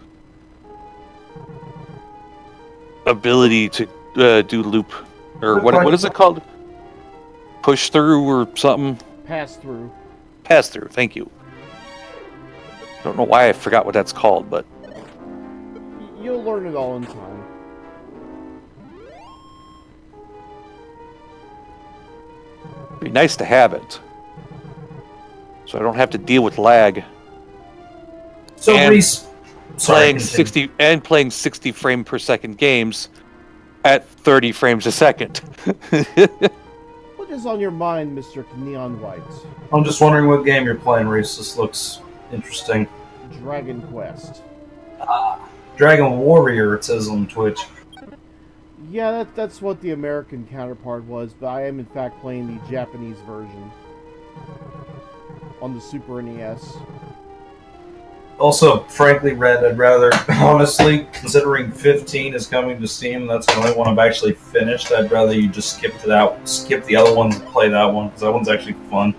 ability to do loop, or what is it called? Push through or something? Pass through. Pass through, thank you. Don't know why I forgot what that's called, but You'll learn it all in time. it'd be nice to have it. So I don't have to deal with lag. So And Reese, playing 60 frame per second games at 30 frames a second. What is on your mind, Mr. Neon White? I'm just wondering what game you're playing, Reese. This looks interesting. Dragon Quest. Dragon Warrior, it says on Twitch. Yeah, that's what the American counterpart was, but I am in fact playing the Japanese version on the Super NES. Also, frankly, Red, I'd rather, honestly, considering 15 is coming to Steam, that's the only one I've actually finished, I'd rather you just skip the other ones and play that one, because that one's actually fun.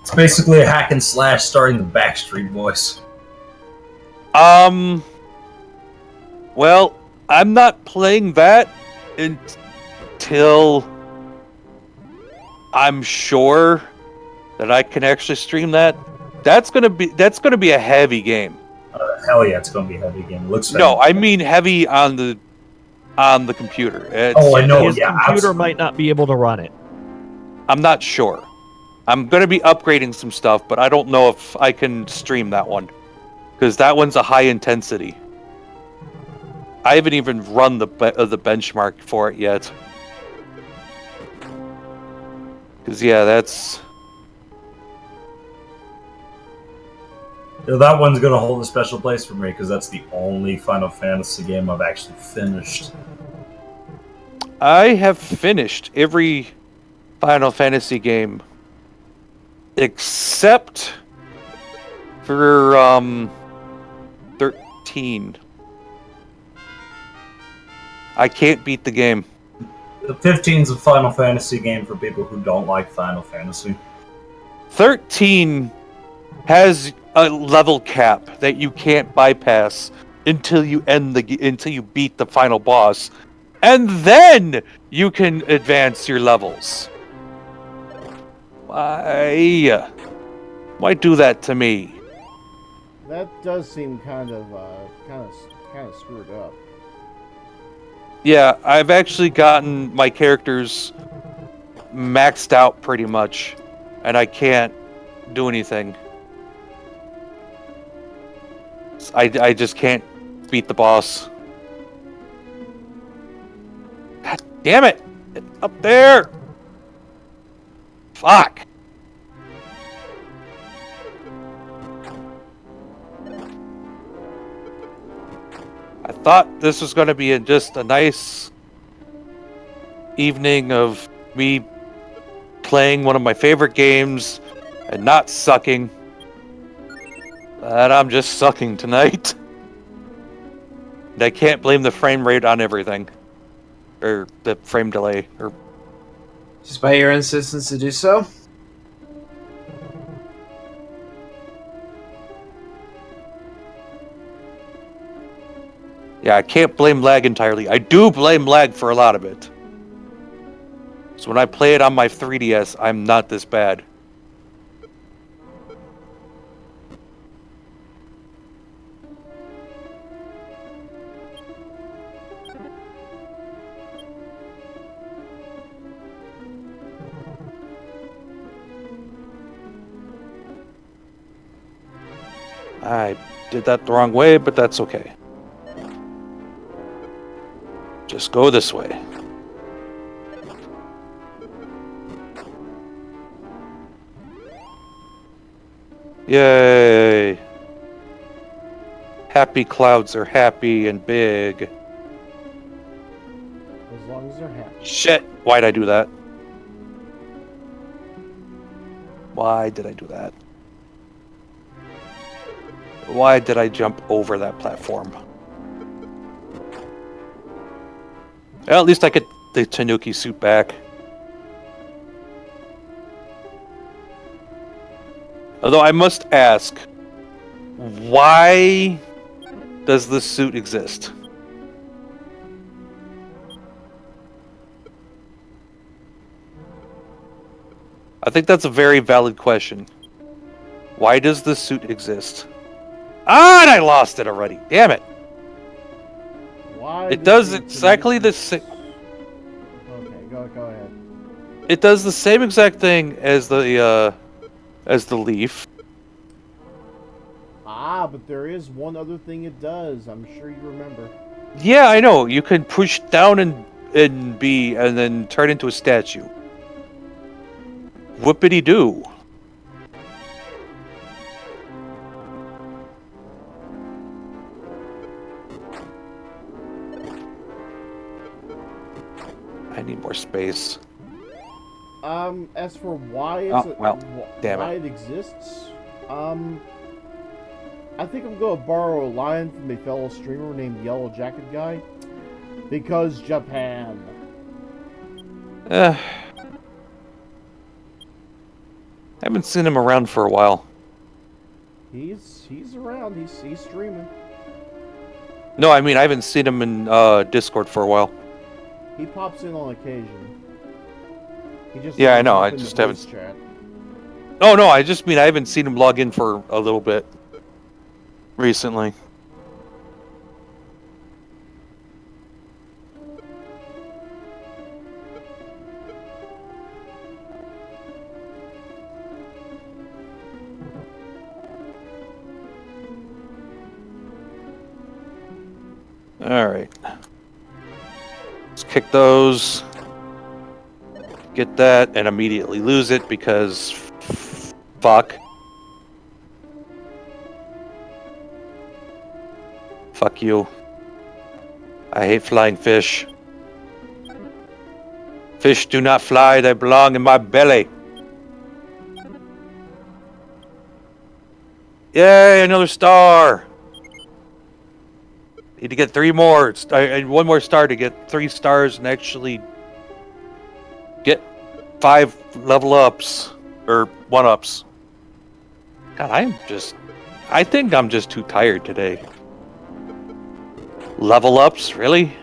It's basically a hack and slash starring the Backstreet Boys. Well, I'm not playing that until I'm sure that I can actually stream that. That's gonna be a heavy game. Hell yeah, it's gonna be a heavy game. It looks No, I mean heavy on the computer. I know. His computer absolutely. might not be able to run it. I'm not sure. I'm gonna be upgrading some stuff, but I don't know if I can stream that one because that one's a high intensity. I haven't even run the benchmark for it yet. Because yeah, that's. That one's gonna hold a special place for me because that's the only Final Fantasy game I've actually finished. I have finished every Final Fantasy game except for 13. I can't beat the game. The 15's a Final Fantasy game for people who don't like Final Fantasy. 13 has a level cap that you can't bypass until you beat the final boss, and then you can advance your levels. Why do that to me? That does seem kind of screwed up. Yeah, I've actually gotten my characters maxed out pretty much, and I can't do anything. I just can't beat the boss. God damn it! It's up there! Fuck! I thought this was going to be just a nice evening of me playing one of my favorite games and not sucking. But I'm just sucking tonight. And I can't blame the frame rate on everything. Or the frame delay. Or Just by your insistence to do so? yeah, I can't blame lag entirely. I do blame lag for a lot of it. So when I play it on my 3DS, I'm not this bad. I did that the wrong way, but that's okay. Just go this way. Yay! Happy clouds are happy and big. As long as they're happy. Shit! Why'd I do that? Why did I do that? Why did I jump over that platform? Well, at least I get the Tanuki suit back. Although I must ask, why does this suit exist? I think that's a very valid question. Why does this suit exist? Ah, and I lost it already. Damn it. Why It does did exactly the same. Okay, go ahead. It does the same exact thing as the leaf. Ah, but there is one other thing it does. I'm sure you remember. Yeah, I know. You can push down and then turn into a statue. Whoopity doo. I need more space. As for why it's damn why it. it exists, I think I'm gonna borrow a line from a fellow streamer named Yellow Jacket Guy. Because Japan. I haven't seen him around for a while. He's around. He's streaming. No, I mean I haven't seen him in Discord for a while. He pops in on occasion. He just Yeah, I know. pops I in the just voice haven't. chat. Oh no, I just mean I haven't seen him log in for a little bit recently. Alright. Let's kick those. Get that and immediately lose it because fuck. Fuck you. I hate flying fish. Fish do not fly, they belong in my belly. Yay, another star! Need to get 3 more. I need 1 more star to get 3 stars and actually get 5 level ups. Or 1-ups. God, I think I'm just too tired today. Level ups, really?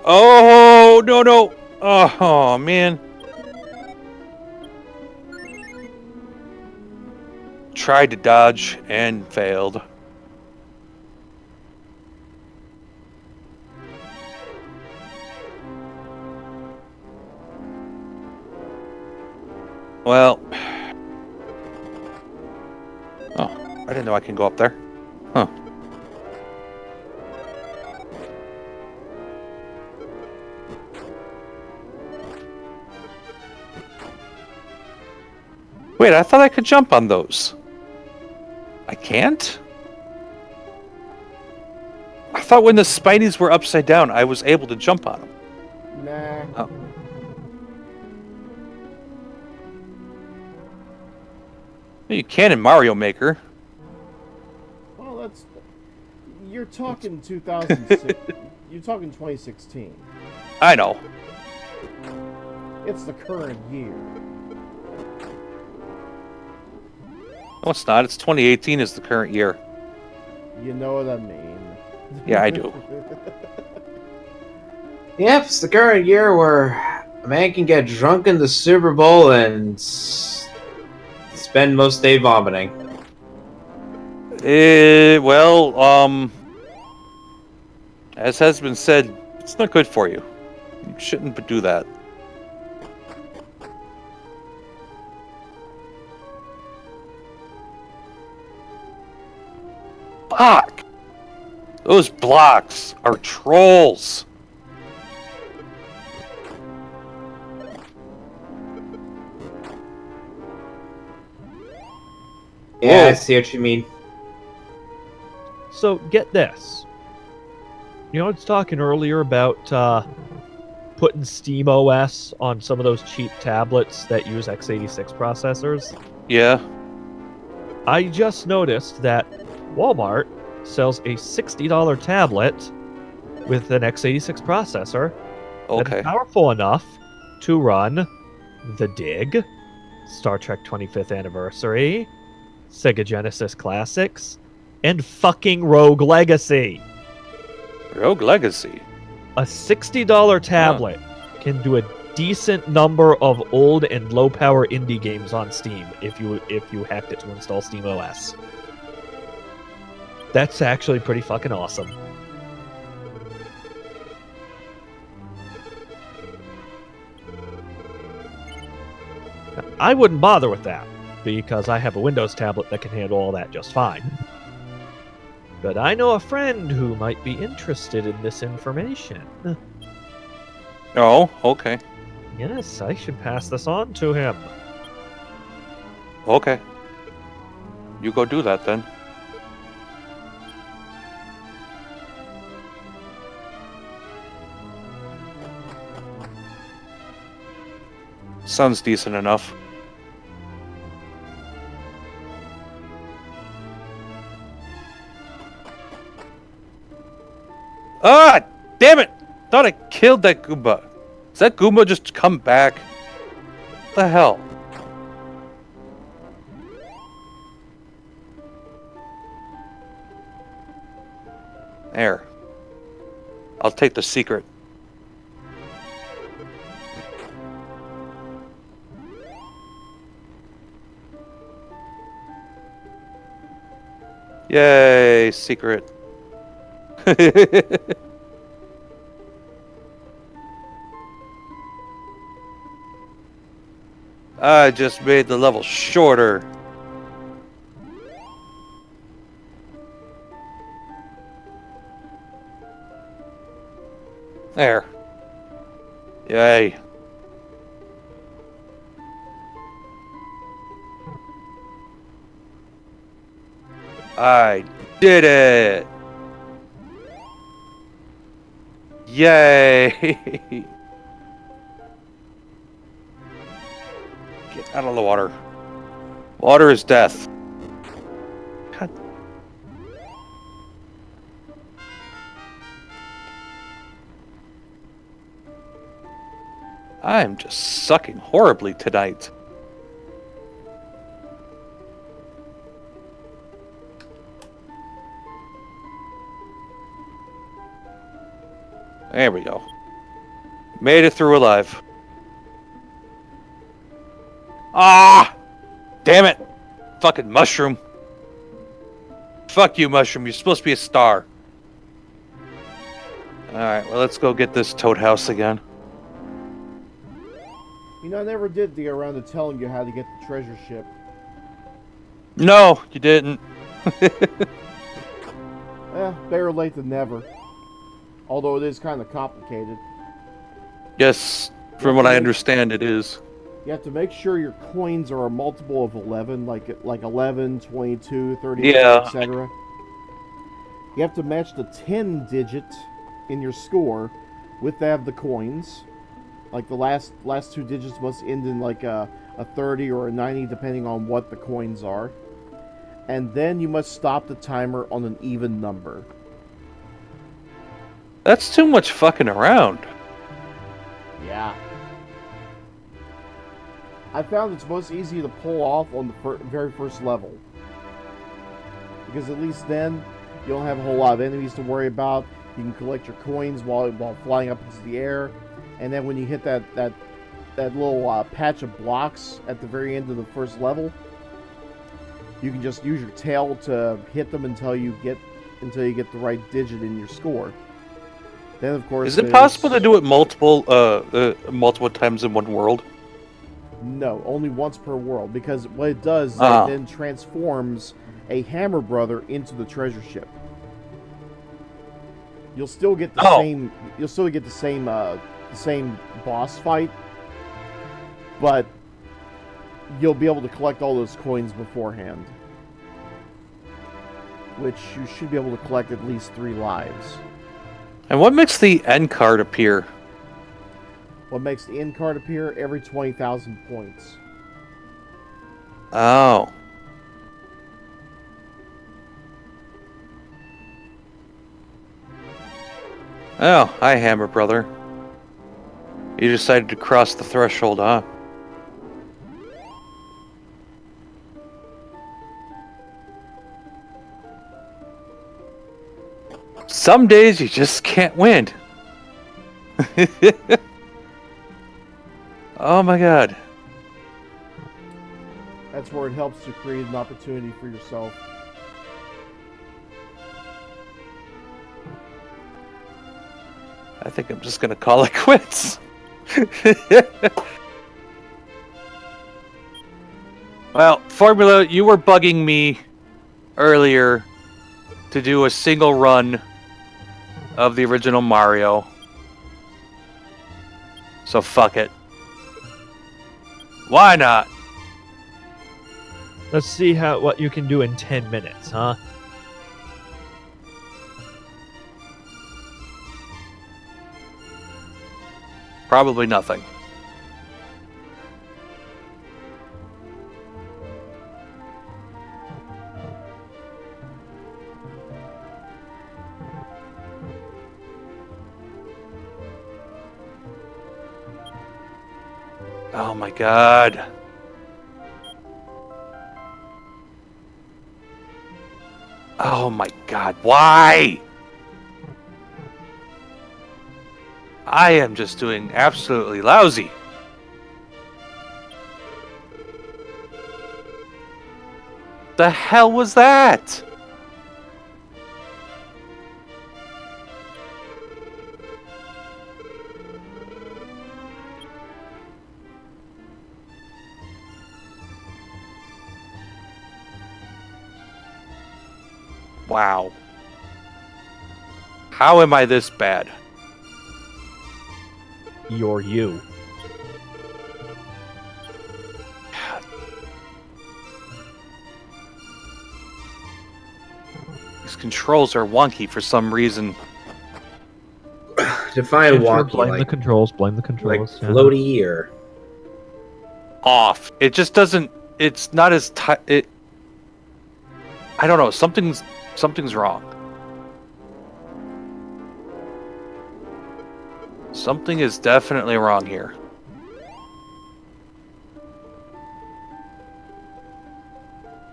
Oh, no. Oh, man. Tried to dodge and failed. Well. Oh, I didn't know I can go up there. Huh. Wait, I thought I could jump on those. I can't? I thought when the Spinies were upside down, I was able to jump on them. Nah. Oh. You can in Mario Maker. Well, that's... You're talking 2006... You're talking 2016. I know. It's the current year. No, it's not. It's 2018 is the current year. You know what I mean. Yeah, I do. Yep, it's the current year where a man can get drunk in the Super Bowl and spend most day vomiting. As has been said, it's not good for you. You shouldn't do that. Fuck! Those blocks are trolls! Yeah, Whoa. I see what you mean. So get this. You know, I was talking earlier about putting SteamOS on some of those cheap tablets that use x86 processors. Yeah. I just noticed that Walmart sells a $60 tablet with an x86 processor that Okay. is powerful enough to run The Dig, Star Trek 25th Anniversary, Sega Genesis Classics, and fucking Rogue Legacy. Rogue Legacy. A $60 tablet can do a decent number of old and low power indie games on Steam if you hacked it to install SteamOS. That's actually pretty fucking awesome. I wouldn't bother with that because I have a Windows tablet that can handle all that just fine. But I know a friend who might be interested in this information. Oh, okay. Yes, I should pass this on to him. Okay. You go do that then. Sounds decent enough. Ah! Damn it! Thought I killed that Goomba. Does that Goomba just come back? What the hell? There. I'll take the secret. Yay, secret. I just made the level shorter. There. Yay. I did it! Yay! Get out of the water. Water is death. God. I'm just sucking horribly tonight. There we go. Made it through alive. Ah! Damn it! Fucking mushroom. Fuck you, mushroom. You're supposed to be a star. Alright, well, let's go get this toad house again. You know, I never did get around to telling you how to get the treasure ship. No, you didn't. Better late than never. Although it is kind of complicated. Yes, from what I understand, it is. You have to make sure your coins are a multiple of 11, like 11, 22, 38, Yeah. etc. You have to match the 10 digit in your score with that of the coins. Like the last two digits must end in like a 30 or a 90, depending on what the coins are. And then you must stop the timer on an even number. That's too much fucking around. Yeah. I found it's most easy to pull off on the very first level. Because at least then, You don't have a whole lot of enemies to worry about. You can collect your coins while flying up into the air, and then when you hit that little patch of blocks at the very end of the first level, you can just use your tail to hit them until you get the right digit in your score. Then, of course, is it possible to do it multiple times in one world? No, only once per world, because what it does is it then transforms a Hammer Brother into the treasure ship. You'll still get the same. You'll still get the same boss fight, but you'll be able to collect all those coins beforehand, which you should be able to collect at least 3 lives. And what makes the end card appear? What makes the end card appear? Every 20,000 points. Oh. Oh, hi, Hammer Brother. You decided to cross the threshold, huh? Some days you just can't win. Oh my god. That's where it helps to create an opportunity for yourself. I think I'm just gonna call it quits. Well, Formula, you were bugging me earlier to do a single run of the original Mario. So fuck it. Why not? Let's see what you can do in 10 minutes, huh? Probably nothing. Oh my god. Oh my god, why? I am just doing absolutely lousy. The hell was that? Wow. How am I this bad? You're you. These controls are wonky for some reason. Define wonky. Blame like, the controls. Blame the like controls. floaty or Off. It just doesn't. It's not as tight. I don't know. Something's wrong. Something is definitely wrong here.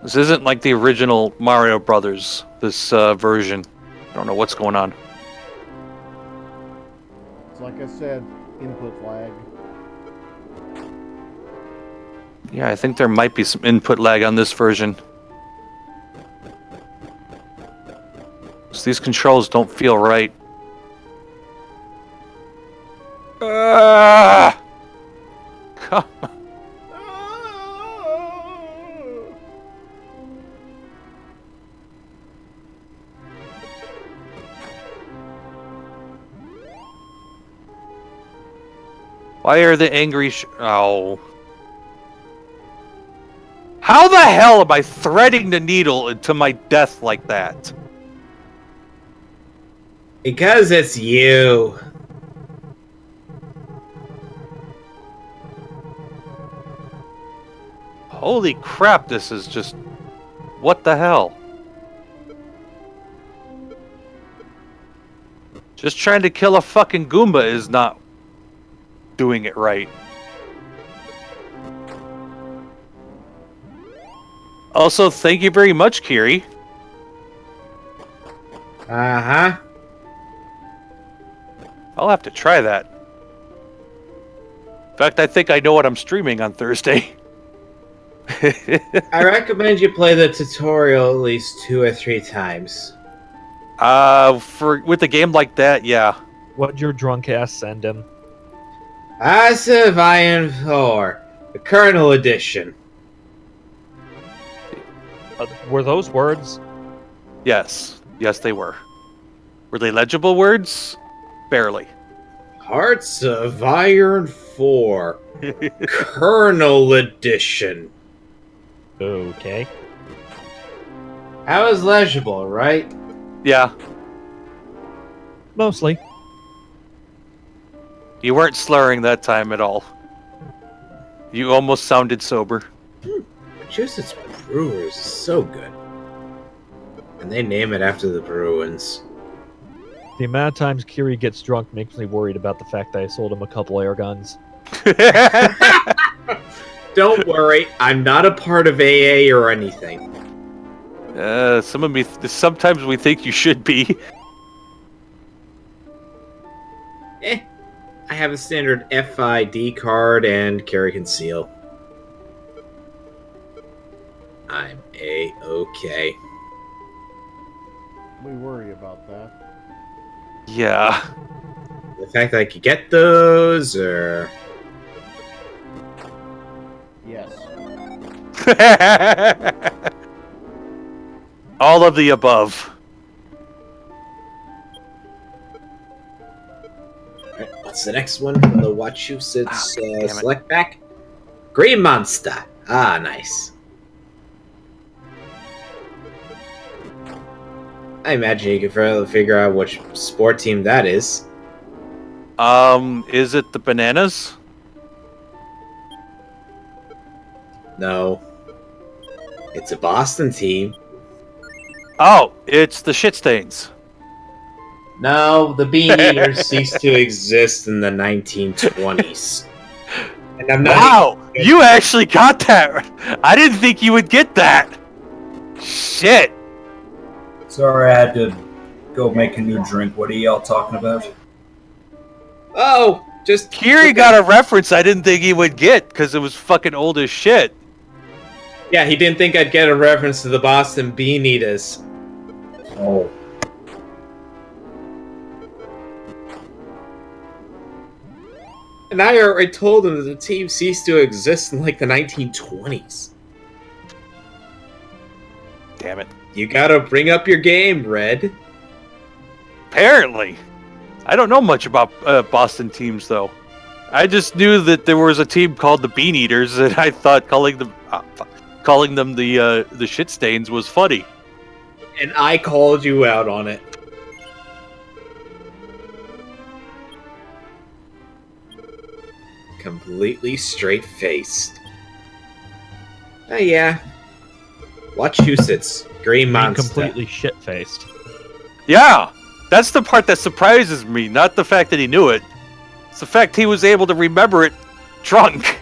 This isn't like the original Mario Brothers, this version. I don't know what's going on. It's like I said, input lag. Yeah, I think there might be some input lag on this version. So these controls don't feel right. Come on. Why are the angry oh. How the hell am I threading the needle into my death like that? because it's you. Holy crap, this is just... What the hell? Just trying to kill a fucking Goomba is not doing it right. Also, thank you very much, Kiri. Uh-huh. I'll have to try that. In fact, I think I know what I'm streaming on Thursday. I recommend you play the tutorial at least 2 or 3 times. With a game like that, yeah. What'd your drunk ass send him? Passive Iron 4, the Colonel Edition. Were those words? Yes. Yes, they were. Were they legible words? Barely. Hearts of Iron 4, Colonel Edition. Okay. That was legible, right? Yeah. Mostly. You weren't slurring that time at all. You almost sounded sober. Massachusetts Brewers is so good. And they name it after the Bruins. The amount of times Kiri gets drunk makes me worried about the fact that I sold him a couple air guns. Don't worry, I'm not a part of AA or anything. Sometimes we think you should be. I have a standard FID card and carry conceal. I'm A-okay. We worry about that. Yeah. The fact that I could get those, or... Yes. All of the above. Alright, what's the next one from the Wachusett damn it. select pack? Green Monster. Ah, nice. I imagine you can figure out which sport team that is. Is it the Bananas? No. It's a Boston team. Oh, it's the Shit Stains. No, the Bean Eaters ceased to exist in the 1920s. And I'm not Wow! You actually got that! I didn't think you would get that! Shit! Sorry, I had to go make a new drink. What are y'all talking about? Oh, just Kiri got a reference I didn't think he would get, because it was fucking old as shit. Yeah, he didn't think I'd get a reference to the Boston Bean Eaters. Oh. And I already told him that the team ceased to exist in like the 1920s. Damn it. You gotta bring up your game, Red. Apparently. I don't know much about Boston teams, though. I just knew that there was a team called the Bean Eaters, and I thought calling them the Shit Stains was funny. And I called you out on it. Completely straight-faced. Oh yeah. Wachusett's Green Being Monster. completely shit-faced. Yeah! That's the part that surprises me, not the fact that he knew it. It's the fact he was able to remember it drunk.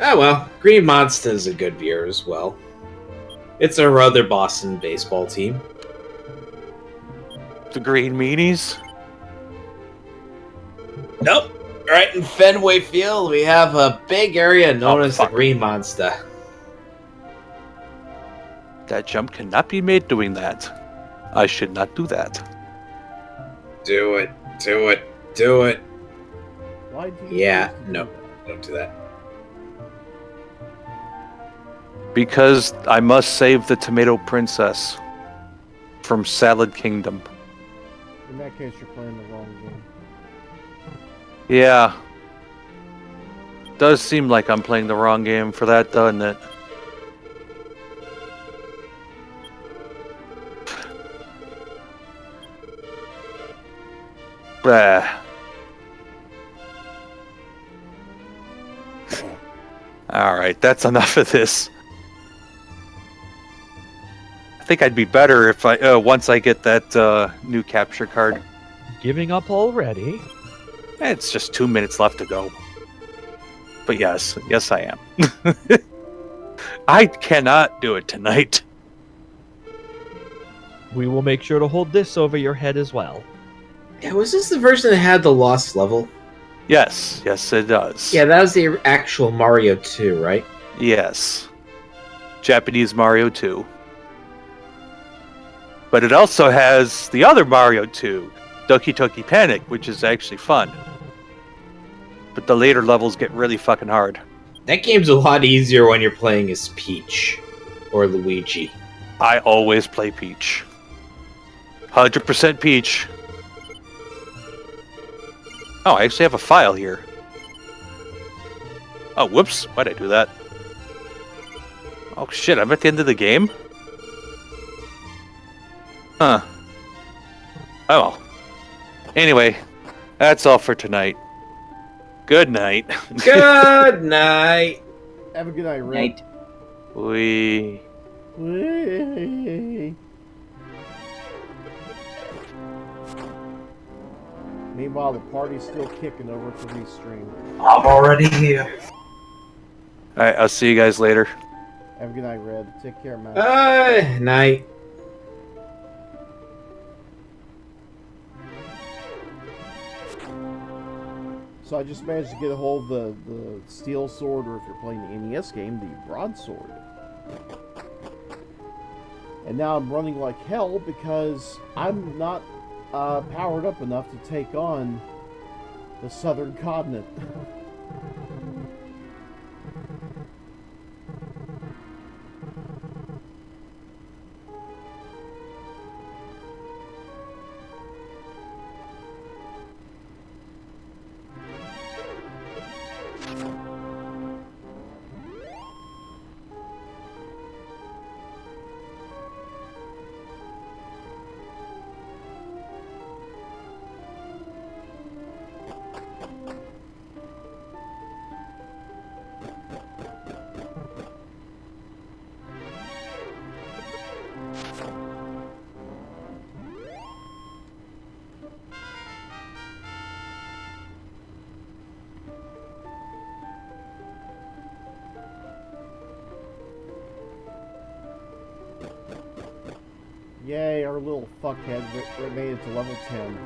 Oh well, Green Monster is a good beer as well. It's our other Boston baseball team. The Green Meanies? Nope. Right in Fenway Field, we have a big area known as the Green Monster. That jump cannot be made doing that. I should not do that. Do it. Do it. Do it. Why do you Yeah, choose to no. do that? Don't do that. Because I must save the Tomato Princess from Salad Kingdom. In that case, you're playing the wrong game. Yeah. Does seem like I'm playing the wrong game for that, doesn't it? Alright, that's enough of this. I think I'd be better if I once I get that new capture card. Giving up already? It's just 2 minutes left to go. But yes, I am. I cannot do it tonight. We will make sure to hold this over your head as well. Yeah, was this the version that had the lost level? Yes, it does. Yeah, that was the actual Mario 2, right? Yes. Japanese Mario 2. But it also has the other Mario 2, Doki Doki Panic, which is actually fun. But the later levels get really fucking hard. That game's a lot easier when you're playing as Peach or Luigi. I always play Peach. 100% Peach. Oh, I actually have a file here. Oh, whoops. Why'd I do that? Oh, shit. I'm at the end of the game? Huh. Oh, well. Anyway, that's all for tonight. Good night. Good night. Have a good night, Rick. We... Meanwhile, the party's still kicking over at the Restream. I'm already here. Alright, I'll see you guys later. Have a good night, Red. Take care, man. Night. So I just managed to get a hold of the Steel Sword, or if you're playing the NES game, the Broadsword. And now I'm running like hell because I'm not powered up enough to take on the Southern Continent. Yay, our little fuckhead made it to level 10.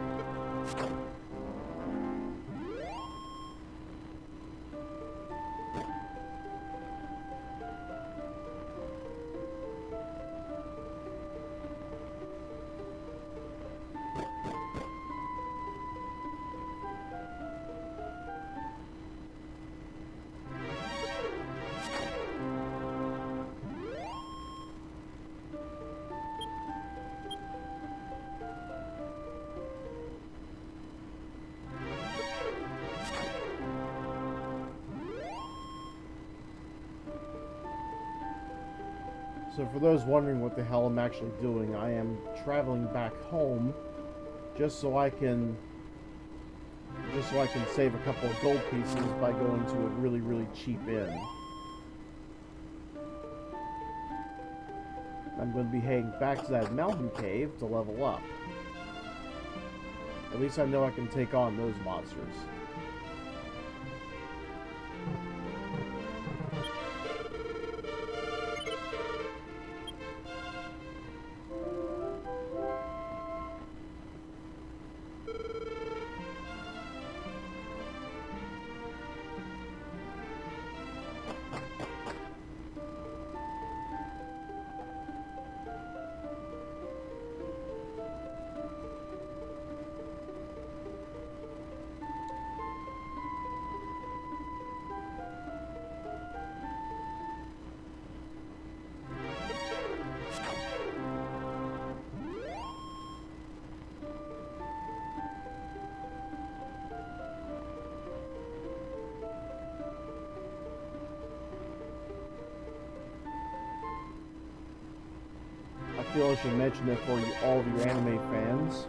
So for those wondering what the hell I'm actually doing, I am traveling back home just so I can save a couple of gold pieces by going to a really, really cheap inn. I'm going to be heading back to that mountain cave to level up. At least I know I can take on those monsters. I feel I should mention that for all of your anime fans,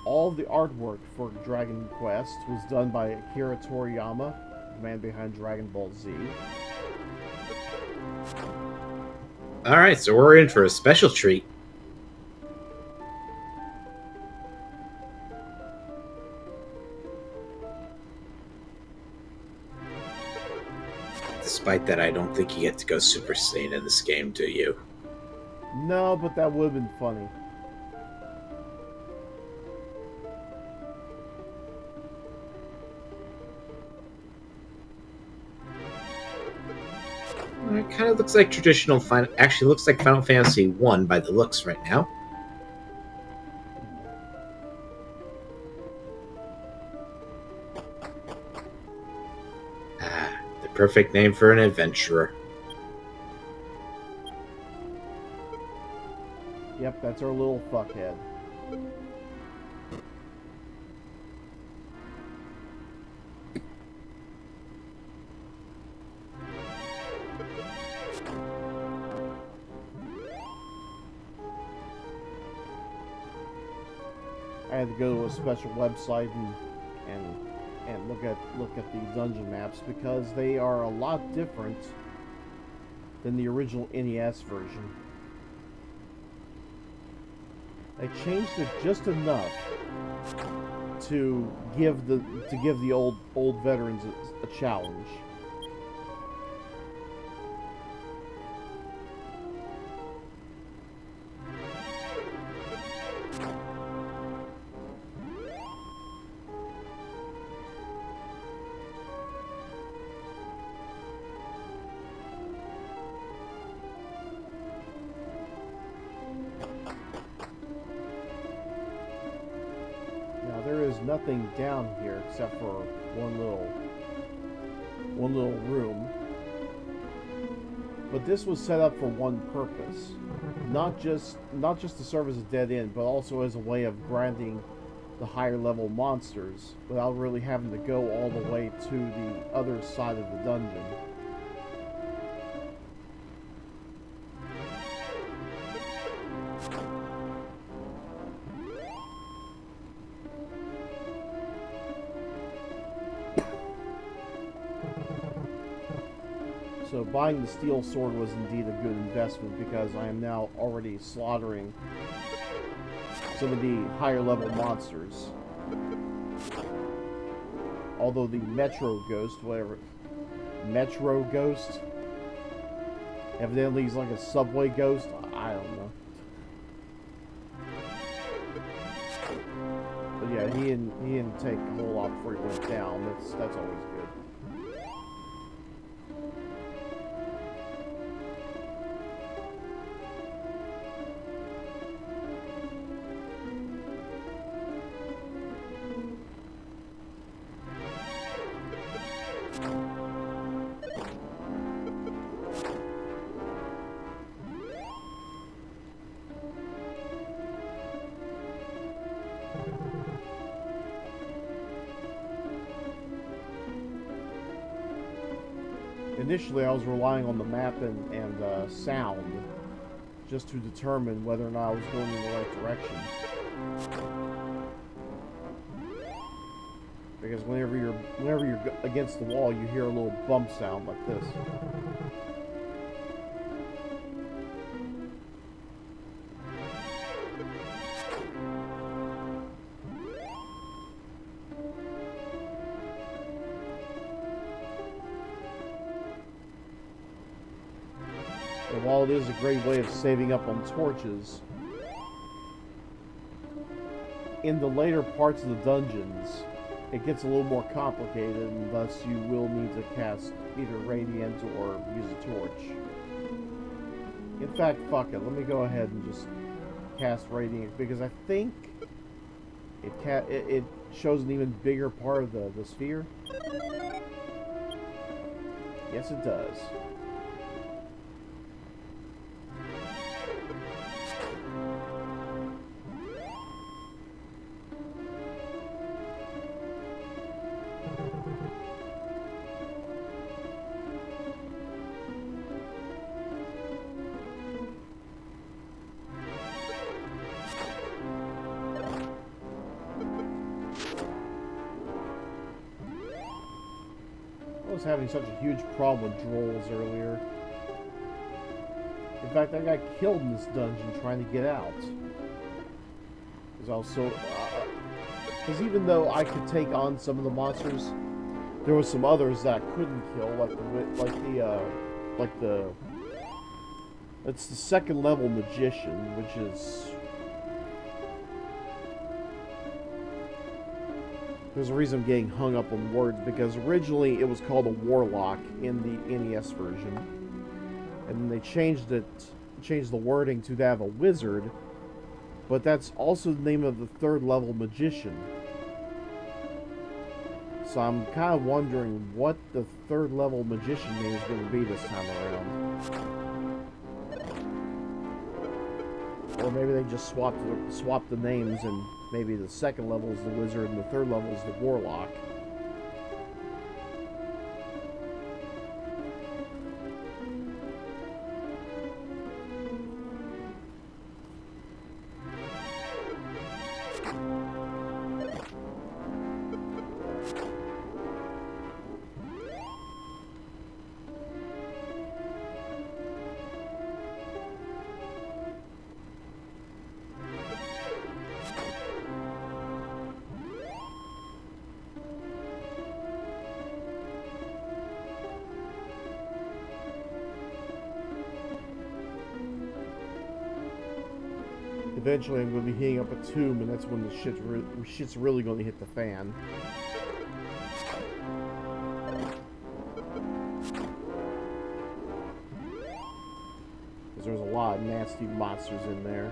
all of the artwork for Dragon Quest was done by Akira Toriyama, the man behind Dragon Ball Z. Alright, so we're in for a special treat. despite that, I don't think you get to go Super Saiyan in this game, do you? No, but that would have been funny. It kind of looks like traditional Final... Actually, looks like Final Fantasy 1 by the looks right now. The perfect name for an adventurer. Yep, that's our little fuckhead. I had to go to a special website and look at the dungeon maps because they are a lot different than the original NES version. They changed it just enough to give the old veterans a challenge. Nothing down here except for one little room, but this was set up for one purpose, not just to serve as a dead end, but also as a way of grinding the higher level monsters without really having to go all the way to the other side of the dungeon. So buying the steel sword was indeed a good investment because I am now already slaughtering some of the higher level monsters. Although the Metro Ghost, evidently he's like a subway ghost, I don't know. But yeah, he didn't take a whole lot before he went down. That's always good. Initially, I was relying on the map and sound just to determine whether or not I was going in the right direction. Because whenever you're against the wall, you hear a little bump sound like this. And while it is a great way of saving up on torches, in the later parts of the dungeons, it gets a little more complicated, and thus you will need to cast either Radiant or use a torch. In fact, fuck it. Let me go ahead and just cast Radiant, because I think it shows an even bigger part of the sphere. Yes, it does. I was having such a huge problem with trolls earlier. In fact, I got killed in this dungeon trying to get out. Because I was so... Because even though I could take on some of the monsters, There was some others that I couldn't kill, it's the second level magician, which is. There's a reason I'm getting hung up on words, because originally it was called a warlock in the NES version, and then they changed the wording to that of a wizard, but that's also the name of the third level magician. So I'm kind of wondering what the third level magician name is going to be this time around. Or maybe they just swapped the names, and maybe the second level is the wizard and the third level is the warlock. Eventually I'm going to be heating up a tomb, and that's when the shit's really going to hit the fan. Because there's a lot of nasty monsters in there.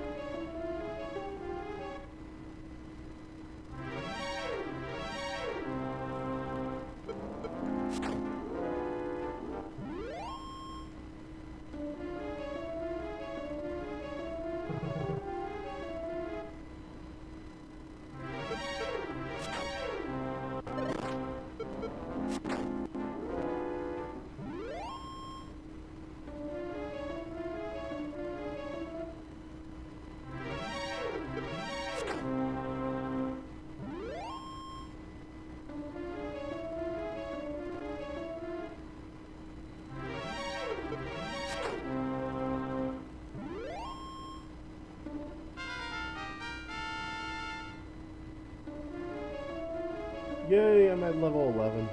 Yay, I'm at level 11.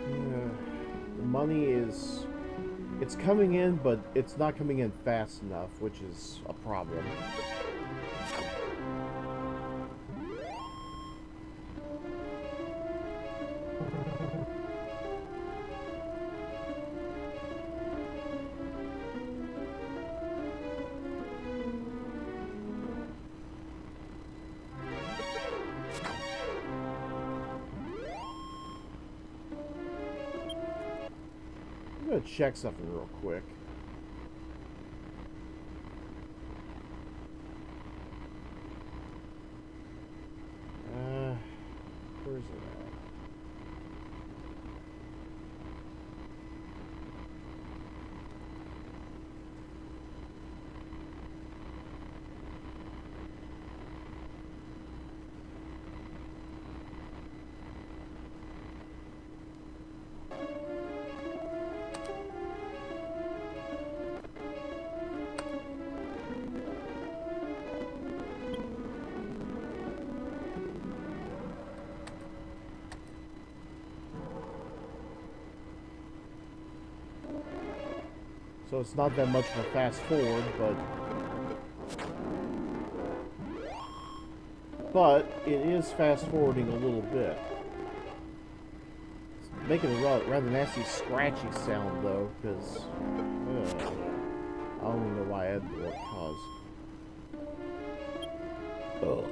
Yeah, the money is... It's coming in, but it's not coming in fast enough, which is a problem. I'm gonna check something real quick. Where's it at? So it's not that much of a fast forward, but it is fast forwarding a little bit. It's making a rather nasty scratchy sound though, because I don't even know why I had what cause. Ugh.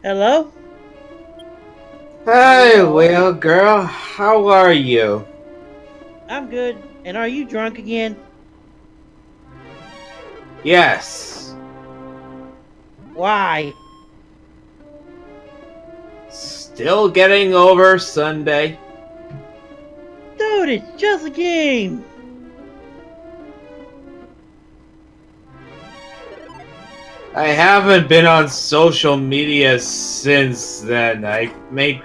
Hello? Hey, well, girl, how are you? I'm good. And are you drunk again? Yes. Why? Still getting over Sunday. Dude, it's just a game! I haven't been on social media since then. I made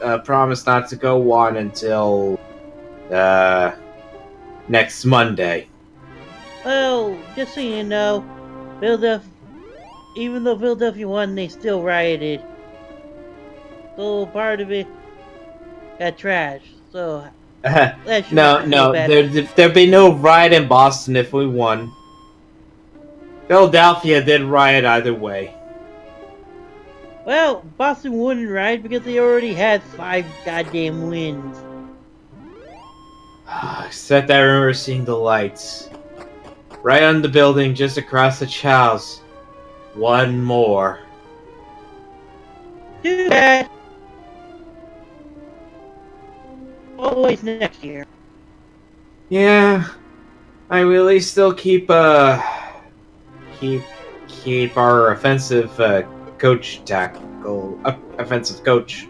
a promise not to go on until next Monday. Well, just so you know, Philadelphia, even though Philadelphia won, they still rioted. So part of it got trashed. So that should No, make you feel better. there'd be no riot in Boston if we won. Philadelphia did riot either way. Well, Boston wouldn't riot because they already had 5 goddamn wins. Except I remember seeing the lights. Right on the building just across the house. One more. Too bad. Always next year. Yeah. I really still keep our offensive offensive coach.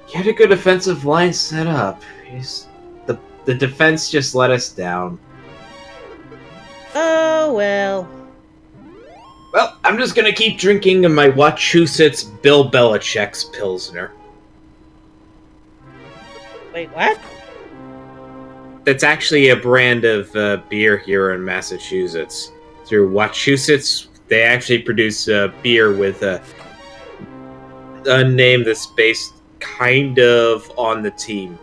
He had a good offensive line set up. The defense just let us down. Oh well. Well, I'm just gonna keep drinking my Massachusetts Bill Belichick's Pilsner. Wait, what? That's actually a brand of beer here in Massachusetts. Through Massachusetts, they actually produce beer with a name that's based kind of on the team.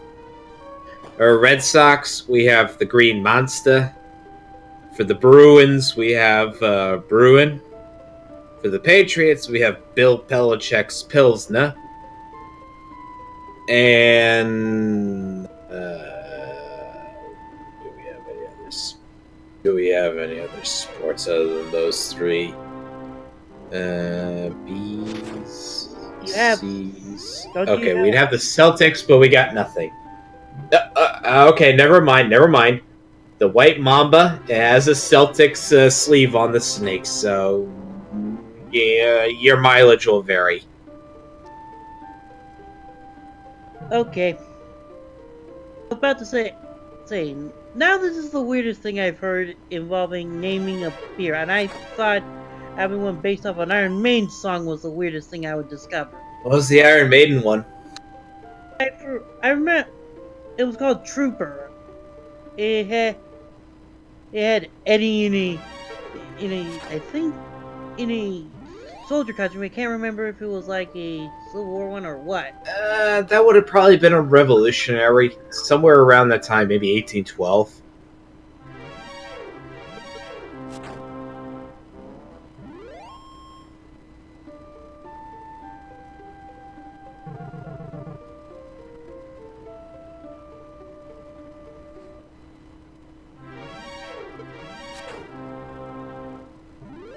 Our Red Sox, we have the Green Monster. For the Bruins, we have Bruin. For the Patriots, we have Bill Belichick's Pilsner. And do we have any other sports other than those three? B's, You have. C's. Don't Okay, you have- we'd have the Celtics, but we got nothing. Okay, never mind. The White Mamba has a Celtics sleeve on the snake, so yeah, your mileage will vary. Okay. I was about to say, now this is the weirdest thing I've heard involving naming a beer, and I thought having one based off an Iron Maiden song was the weirdest thing I would discover. What was the Iron Maiden one? I remember it was called Trooper. It had Eddie in a soldier costume. I can't remember if it was like a Civil War one or what. That would have probably been a revolutionary, somewhere around that time, maybe 1812.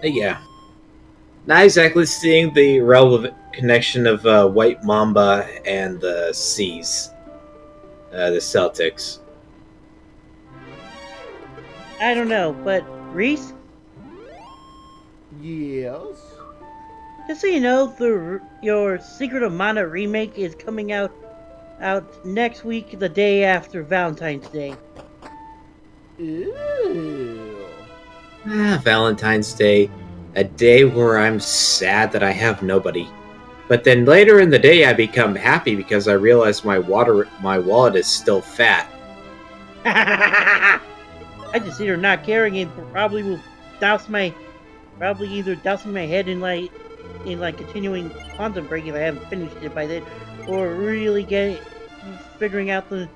Yeah. Not exactly seeing the relevant connection of White Mamba and the C's. The Celtics. I don't know, but Reese? Yes? Just so you know, your Secret of Mana remake is coming out next week, the day after Valentine's Day. Ew. Valentine's Day. A day where I'm sad that I have nobody. But then later in the day I become happy because I realize my wallet is still fat. I just see her not caring and probably will either dousing my head in continuing quantum break if I haven't finished it by then, or really figuring out the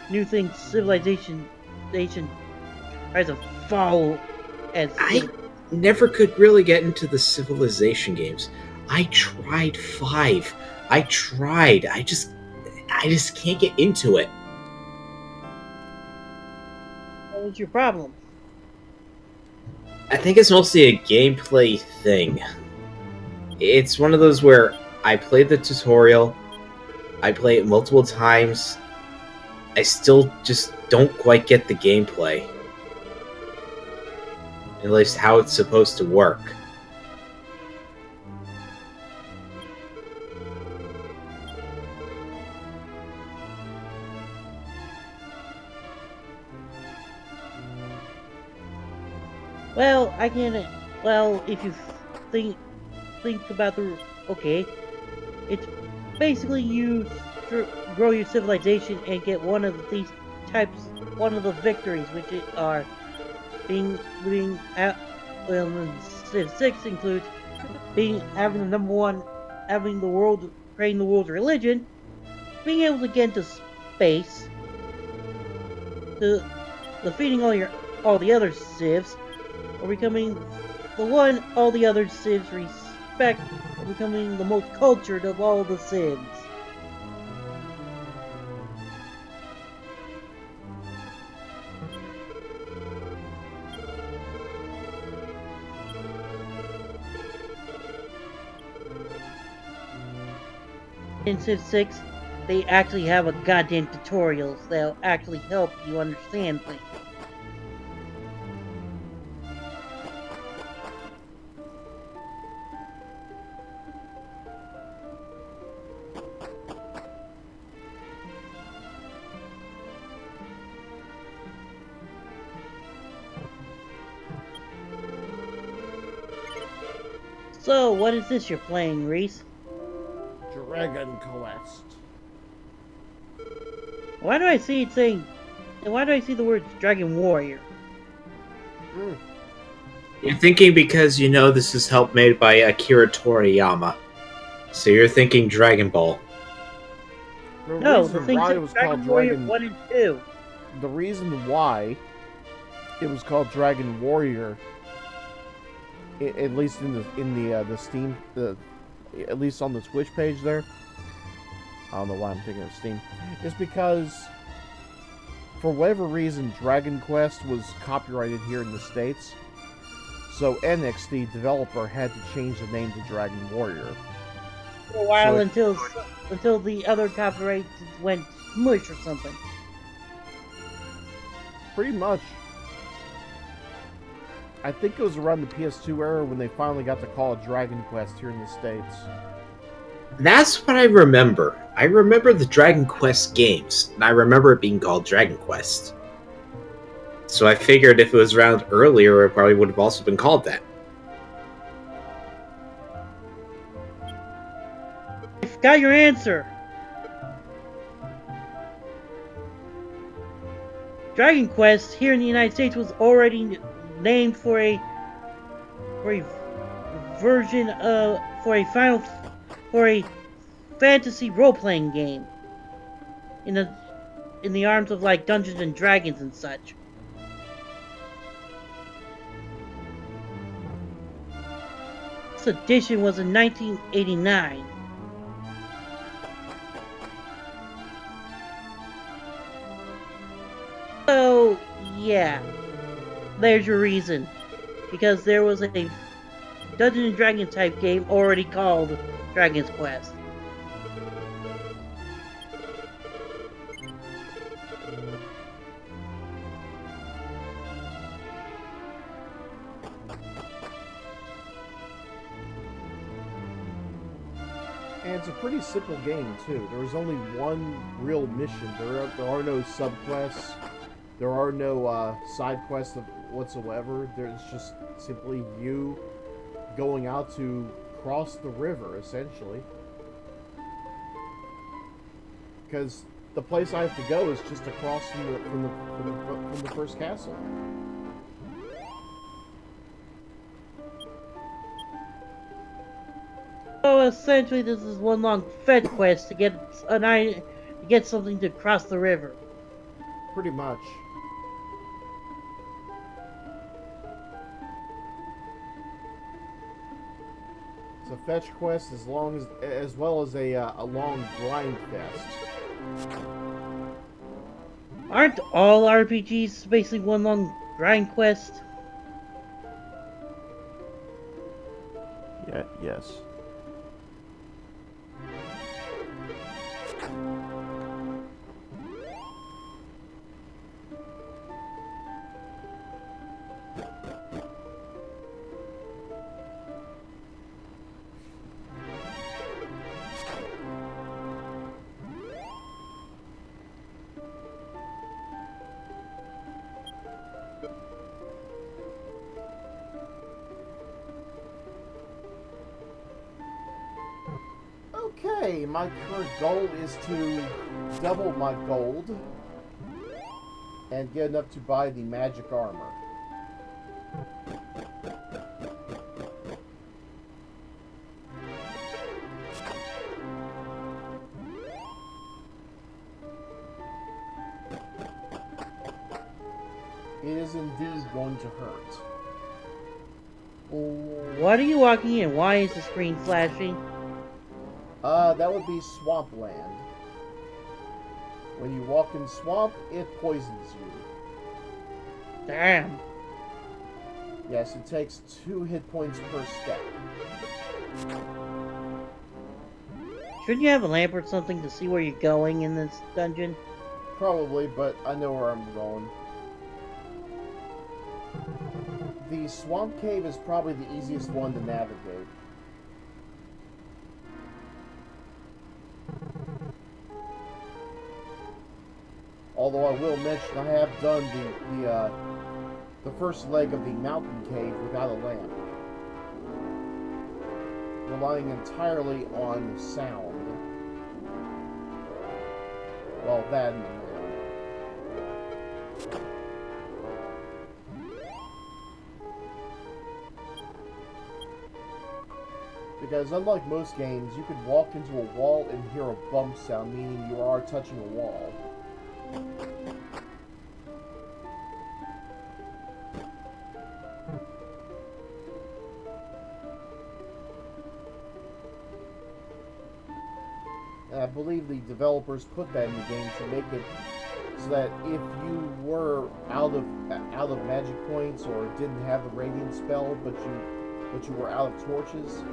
new thing Civilization tries to follow as I never could really get into the Civilization games. I tried 5. I just can't get into it. What was your problem? I think it's mostly a gameplay thing. It's one of those where I played the tutorial, I play it multiple times, I still just don't quite get the gameplay. At least how it's supposed to work. Well, I can. Well, if you think about the okay, it's basically you grow your civilization and get one of these types, one of the victories, which are being at. Well, Civ 6 includes having the number one, having the world creating the world's religion, being able to get into space, defeating all the other civs, or becoming the one all the other civs respect, or becoming the most cultured of all the civs. In Civ 6, they actually have a goddamn tutorials that'll actually help you understand things. So, what is this you're playing, Reese? Dragon Quest. Why do I see it saying... Why do I see the words Dragon Warrior? You're thinking because you know this is help made by Akira Toriyama. So you're thinking Dragon Ball. No, the thing is Dragon Warrior 1 and 2. The reason why it was called Dragon Warrior, at least in the Steam, at least on the Twitch page there, I don't know why I'm thinking of Steam, is because for whatever reason Dragon Quest was copyrighted here in the States, so NX, the developer, had to change the name to Dragon Warrior. For a while, until the other copyright went mush or something. Pretty much. I think it was around the PS2 era when they finally got to call it Dragon Quest here in the States. That's what I remember. I remember the Dragon Quest games, and I remember it being called Dragon Quest. So I figured if it was around earlier, it probably would have also been called that. I've got your answer. Dragon Quest here in the United States was already named for a version of for a fantasy role-playing game in the arms of like Dungeons and Dragons and such. This edition was in 1989. So yeah, there's your reason. Because there was a Dungeons and Dragons type game already called Dragon's Quest. And it's a pretty simple game too. There is only one real mission. There are no subquests. There are no side quests whatsoever. There's just simply you going out to cross the river, essentially. Because the place I have to go is just across from the first castle. So essentially, this is one long fetch quest to get something to cross the river. Pretty much. It's a fetch quest as well as a long grind fest. Aren't all RPGs basically one long grind quest? Yes. Okay, my current goal is to double my gold and get enough to buy the magic armor. It is indeed going to hurt. What are you walking in? Why is the screen flashing? That would be swampland. When you walk in swamp, it poisons you. Damn. Yes, it takes 2 hit points per step. Shouldn't you have a lamp or something to see where you're going in this dungeon? Probably, but I know where I'm going. The swamp cave is probably the easiest one to navigate. Although I will mention I have done the first leg of the mountain cave without a lamp, relying entirely on sound. Well, that and the map. Because unlike most games, you could walk into a wall and hear a bump sound, meaning you are touching a wall. And I believe the developers put that in the game to make it so that if you were out of magic points or didn't have the radiant spell, but you were out of torches,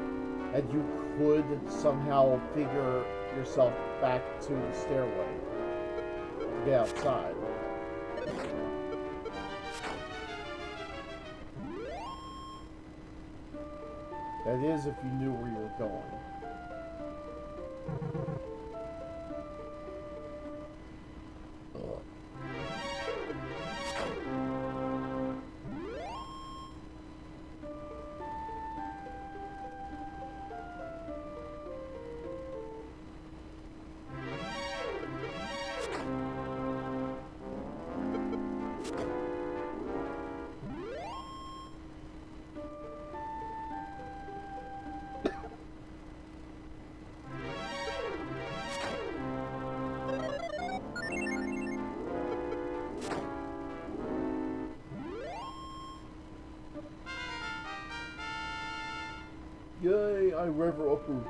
and you could somehow figure yourself back to the stairway to get outside. That is, if you knew where you were going. Ugh. Yay, I river upper.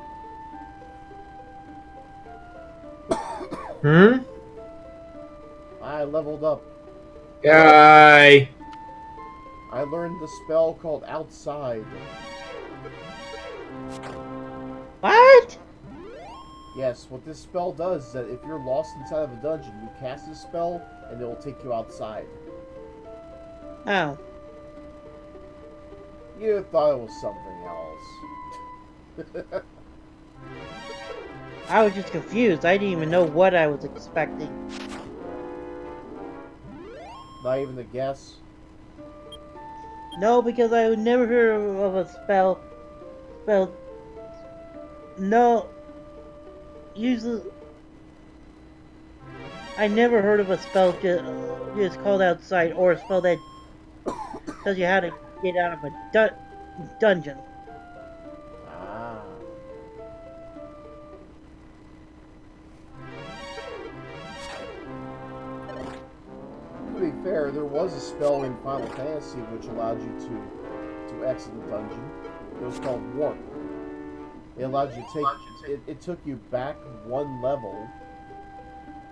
I leveled up. Guy. I learned the spell called Outside. What? Yes, what this spell does is that if you're lost inside of a dungeon, you cast this spell, and it will take you outside. Oh. You thought it was something else. I was just confused. I didn't even know what I was expecting. Not even a guess. No, because I would never heard of a spell. No. Usually, I never heard of a spell just called Outside, or a spell that tells you how to get out of a dungeon. Ah. To be fair, there was a spell in Final Fantasy which allowed you to exit the dungeon. It was called Warp. It allowed you to take it took you back one level,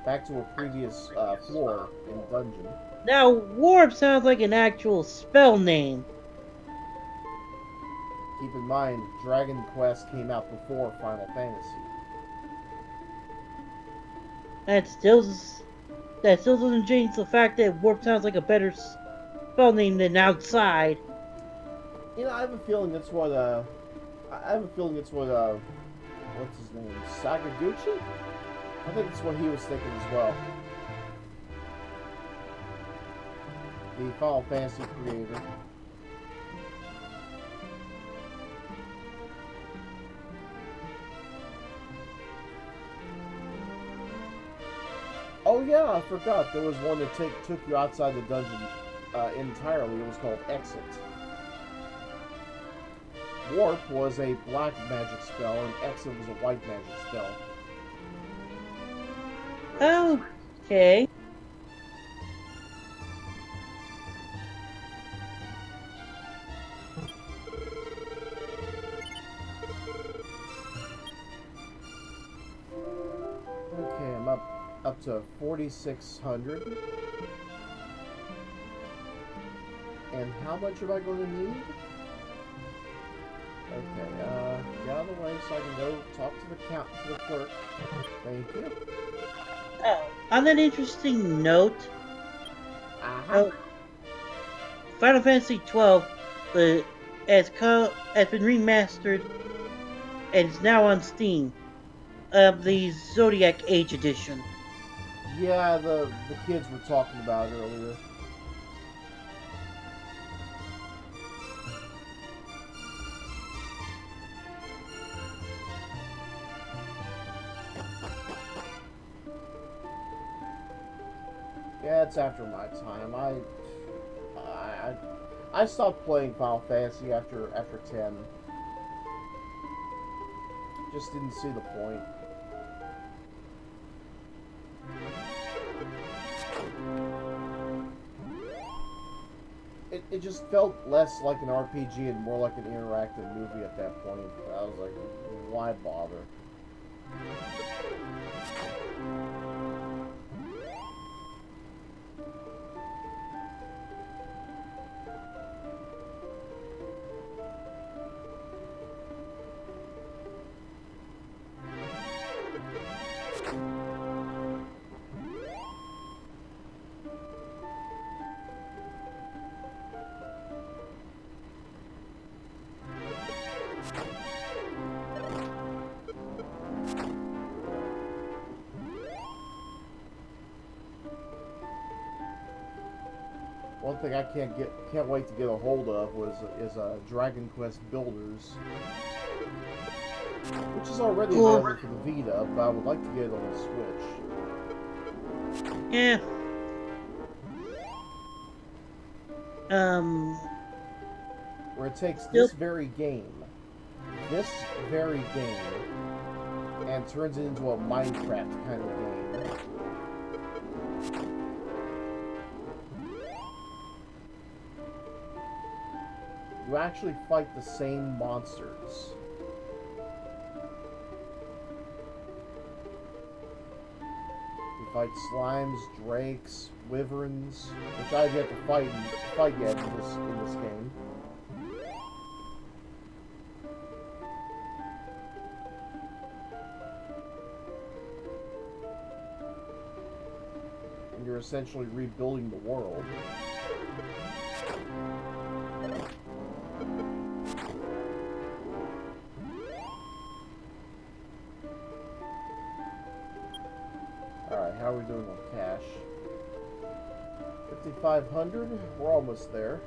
back to a previous floor in the dungeon. Now, Warp sounds like an actual spell name. Keep in mind, Dragon Quest came out before Final Fantasy. That still doesn't change the fact that Warp sounds like a better spell name than Outside. You know, I have a feeling it's what what's his name, Sakaguchi? I think it's what he was thinking as well. The Final Fantasy creator. Oh yeah, I forgot. There was one that took you outside the dungeon entirely. It was called Exit. Warp was a black magic spell, and Exit was a white magic spell. Okay. Okay, I'm up to 4,600. And how much am I going to need? Okay, get out of the way so I can go talk to the clerk. Thank you. Oh, on that interesting note, Final Fantasy XII has been remastered and is now on Steam. The Zodiac Age Edition. Yeah, the kids were talking about it earlier. Yeah, it's after my time. I stopped playing Final Fantasy after 10. Just didn't see the point. It just felt less like an RPG and more like an interactive movie at that point. I was like, why bother? One thing I can't wait to get a hold of is Dragon Quest Builders, which is already available for the Vita, but I would like to get it on the Switch. Yeah. Where it takes this very game, and turns it into a Minecraft kind of game. You actually fight the same monsters. You fight slimes, drakes, wyverns, which I've yet to fight yet in this game. And you're essentially rebuilding the world. Alright, how are we doing on cash? 5,500? We're almost there.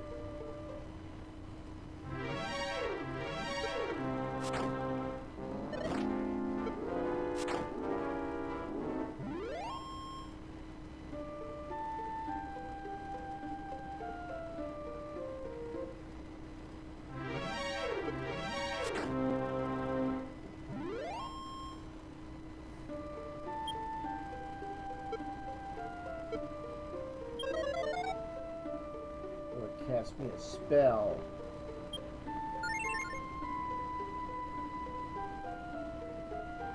Cast me a spell.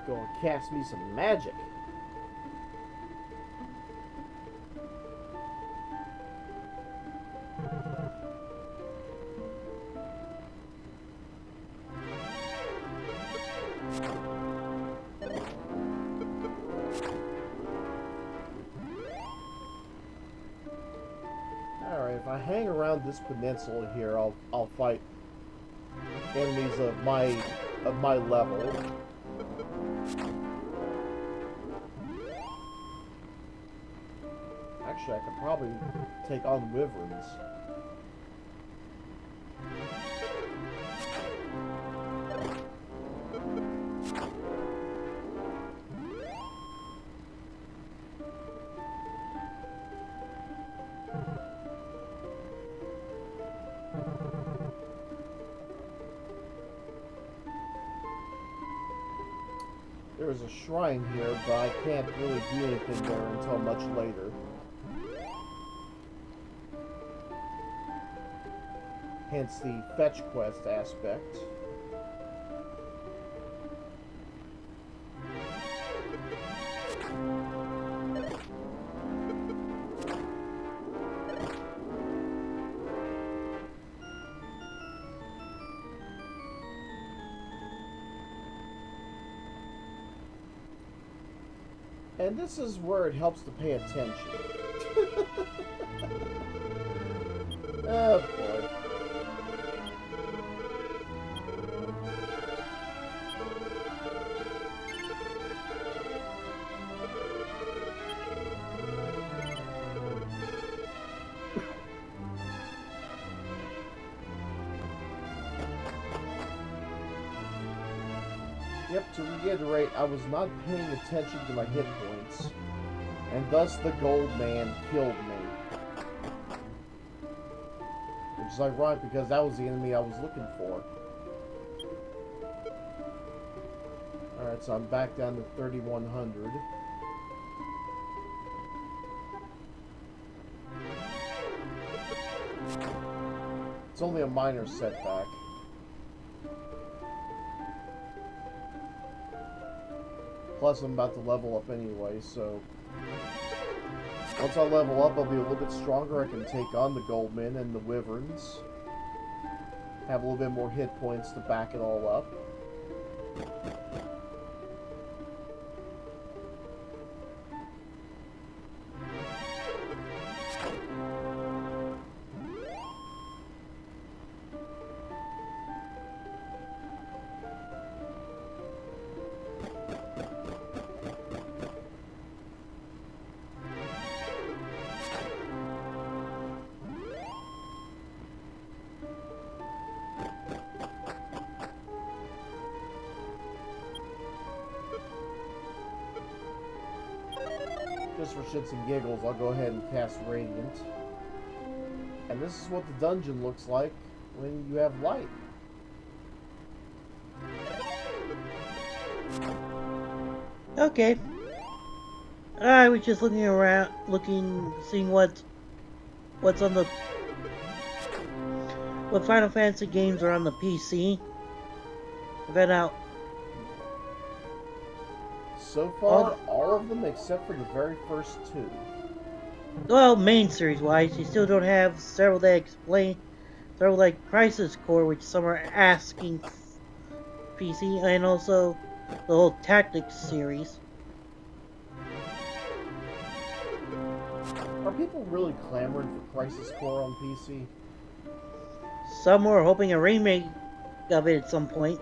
Go and cast me some magic. hang around this peninsula here, I'll fight enemies of my level. Actually, I could probably take on wyverns. There's a shrine here, but I can't really do anything there until much later. Hence the fetch quest aspect. And this is where it helps to pay attention. Oh boy. Yep, to reiterate, I was not paying attention to my hit points, and thus the gold man killed me. Which is ironic because that was the enemy I was looking for. Alright, so I'm back down to 3100. It's only a minor setback. Plus, I'm about to level up anyway, so... Once I level up, I'll be a little bit stronger. I can take on the Goldmen and the Wyverns. Have a little bit more hit points to back it all up. Just for shits and giggles, I'll go ahead and cast Radiant. And this is what the dungeon looks like when you have light. Okay. I was just looking around, seeing what Final Fantasy games are on the PC. Then out. So far, all of them except for the very first two. Well, main series wise, you still don't have several like Crisis Core, which some are asking PC, and also the whole Tactics series. Are people really clamoring for Crisis Core on PC? Some are hoping a remake of it at some point.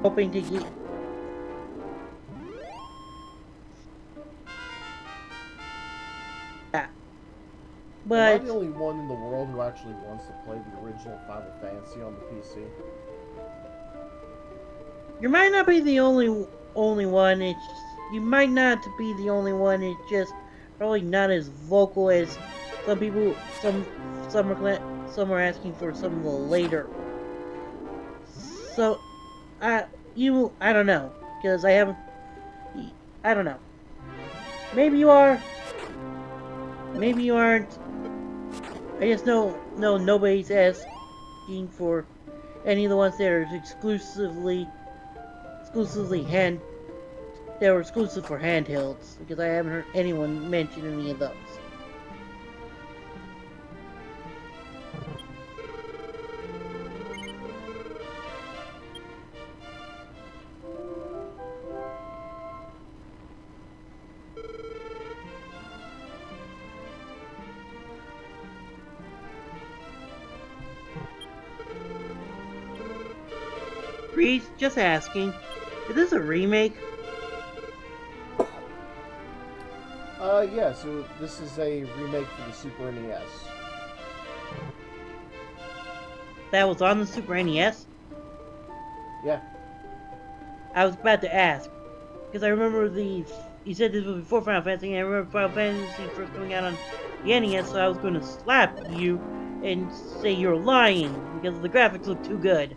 Hoping to get... Yeah. But... Am I the only one in the world who actually wants to play the original Final Fantasy on the PC? You might not be the only one. You might not be the only one. It's just probably not as vocal as some people. Some are asking for some of the later. So, I don't know, because I don't know. Maybe you are. Maybe you aren't. I just know nobody's asking for any of the ones that are exclusively that were exclusive for handhelds, because I haven't heard anyone mention any of those. Reese, just asking. Is this a remake? Yeah, so this is a remake for the Super NES. That was on the Super NES? Yeah. I was about to ask. Because I remember you said this was before Final Fantasy, and I remember Final Fantasy first coming out on the NES, so I was going to slap you and say you're lying, because the graphics look too good.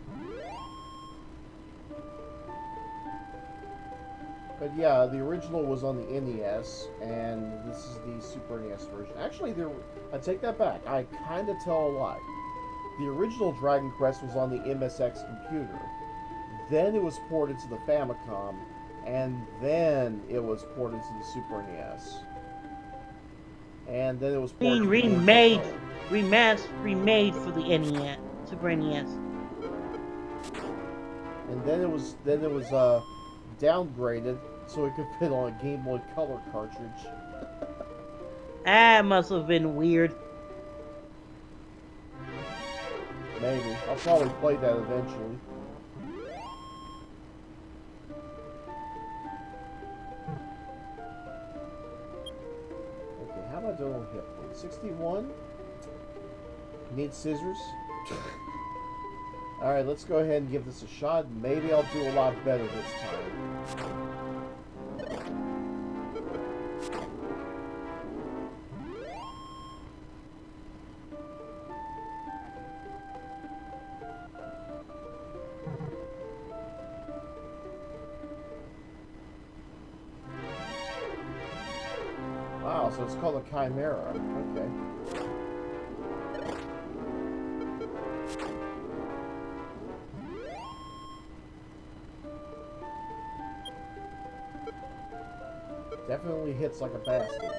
But yeah, the original was on the NES, and this is the Super NES version. Actually, I take that back. I kind of tell a lie. The original Dragon Quest was on the MSX computer. Then it was ported to the Famicom, and then it was ported to the Super NES. And then it was ported to the remade for the NES, Super NES. And then it was downgraded so it could fit on a Game Boy Color cartridge. That must have been weird. Maybe. I'll probably play that eventually. Okay, how about doing on hit point? 61? Need scissors? Alright, let's go ahead and give this a shot. Maybe I'll do a lot better this time. Wow, so it's called a Chimera. Okay. Definitely hits like a bastard.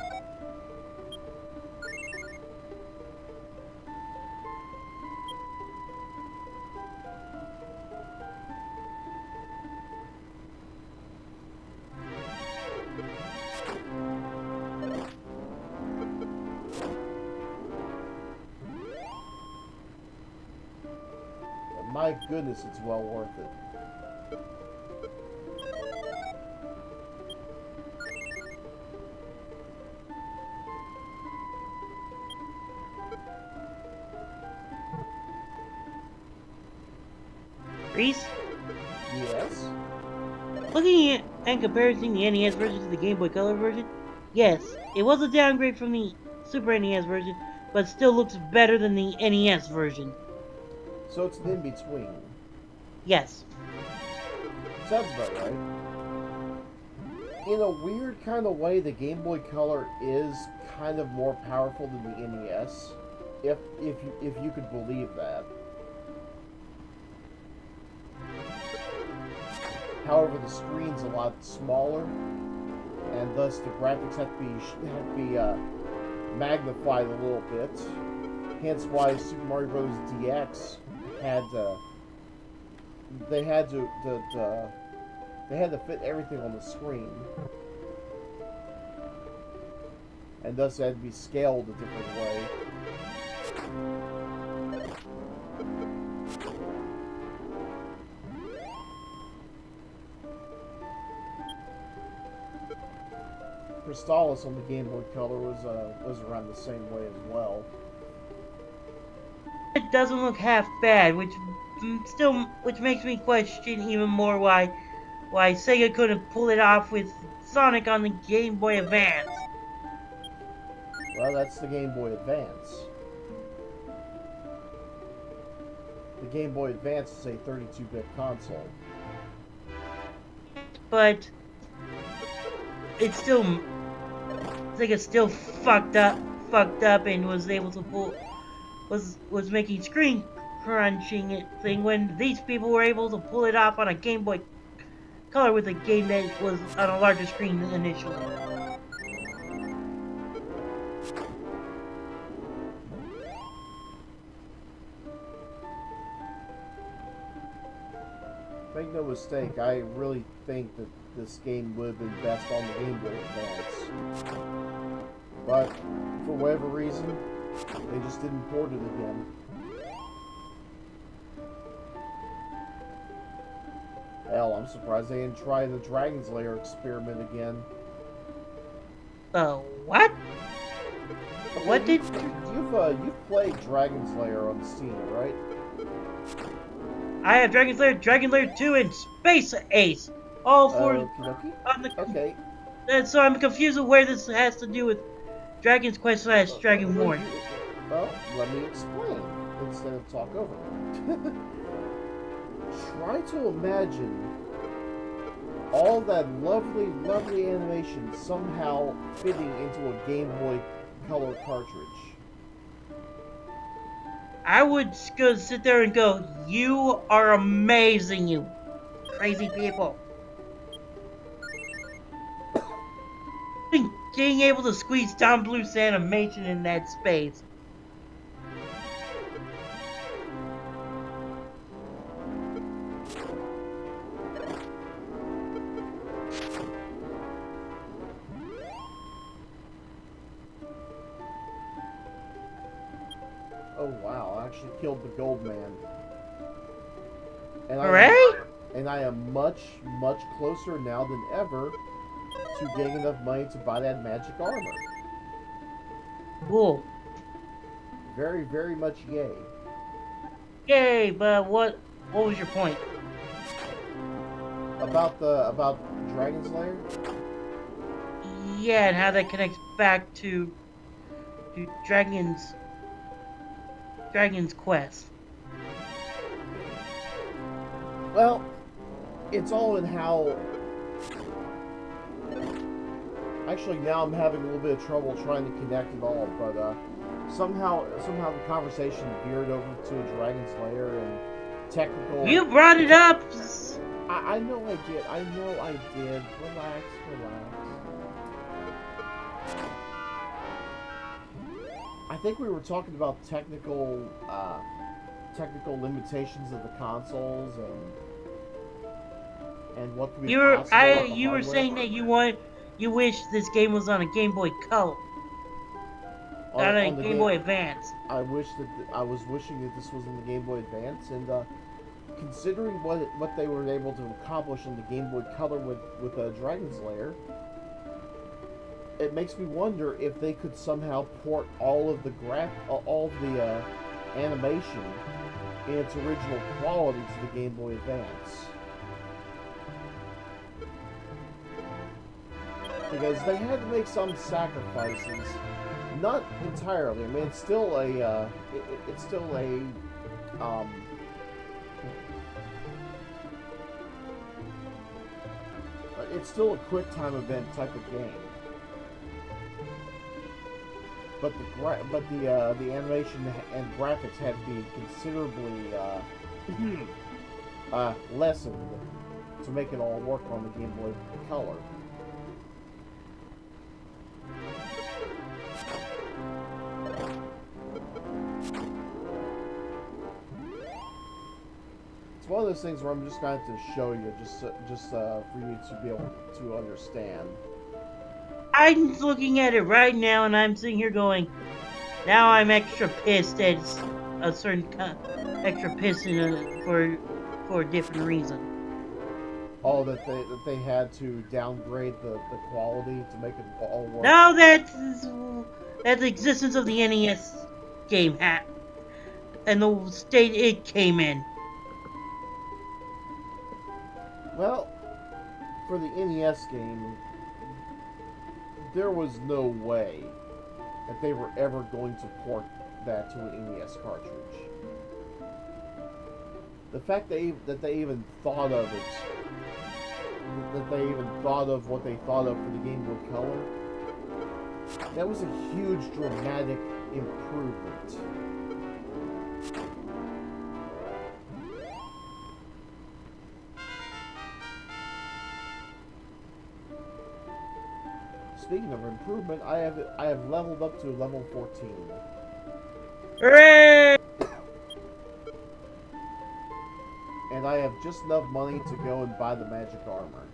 My goodness, it's well worth it. Reese? Yes? Looking at and comparing the NES version to the Game Boy Color version, yes, it was a downgrade from the Super NES version, but still looks better than the NES version. So it's an in-between. Yes. Sounds about right. In a weird kind of way, the Game Boy Color is kind of more powerful than the NES, if you could believe that. However, the screen's a lot smaller, and thus the graphics have to be magnified a little bit. Hence why Super Mario Bros. DX had they had to fit everything on the screen, and thus it had to be scaled a different way. Crystallis on the Game Boy Color was around the same way as well. It doesn't look half bad, which makes me question even more why Sega couldn't pull it off with Sonic on the Game Boy Advance. Well, that's the Game Boy Advance. The Game Boy Advance is a 32-bit console. But it's still Sega still fucked up and was able to was making screen crunching thing when these people were able to pull it off on a Game Boy Color with a game that was on a larger screen initially. Make no mistake, I really think that this game would have been best on the Game Boy Advance. But, for whatever reason, they just didn't port it again. Hell, I'm surprised they didn't try the Dragon's Lair experiment again. What? Okay, What did... You've played Dragon's Lair on Steam, right? I have Dragon's Lair, Dragon Lair 2, and Space Ace. All for... on the... Okay. And so I'm confused with where this has to do with Dragon's Quest / Dragon War. Well, let me explain instead of talk over it. Try to imagine all that lovely, lovely animation somehow fitting into a Game Boy Color cartridge. I would go sit there and go, "You are amazing, you crazy people." Being able to squeeze Don Bluth's animation in that space. Oh wow, I actually killed the gold man. And I am much, much closer now than ever to getting enough money to buy that magic armor. Cool. Very, very much yay. Yay, but what was your point? About Dragon's Lair? Yeah, and how that connects back to Dragon's Quest. Well, it's all in how... Actually, now I'm having a little bit of trouble trying to connect it all, but somehow the conversation veered over to Dragon's Lair and technical... You brought it up! I know I did. I know I did. Relax, relax. I think we were talking about technical limitations of the consoles and what could be possible. You were saying that you wish this game was on a Game Boy Color, not a Game Boy Advance. I was wishing that this was in the Game Boy Advance, and considering what they were able to accomplish in the Game Boy Color with Dragon's Lair, it makes me wonder if they could somehow port all of the animation in its original quality to the Game Boy Advance. Because they had to make some sacrifices, not entirely. I mean, it's still a quick time event type of game. But the animation and graphics had to be considerably lessened to make it all work on the Game Boy Color. It's one of those things where I'm just going to have to show you, just for you to be able to understand. I'm looking at it right now, and I'm sitting here going, now I'm extra pissed at a certain extra pissed for a different reason. Oh, that they had to downgrade the quality to make it all work. No, that's the existence of the NES game and the state it came in. Well, for the NES game, there was no way that they were ever going to port that to an NES cartridge. The fact that they even thought of it, that they even thought of what they thought of for the Game Boy Color, that was a huge dramatic improvement. Speaking of improvement, I have leveled up to level 14. Hooray! And I have just enough money to go and buy the magic armor.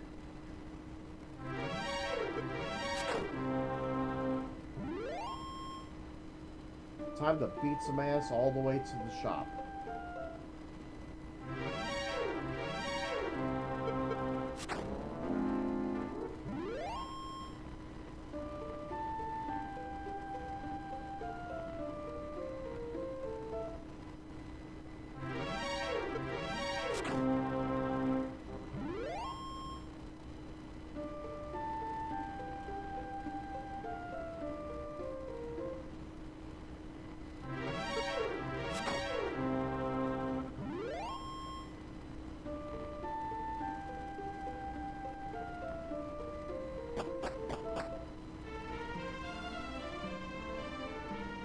Time to beat some ass all the way to the shop.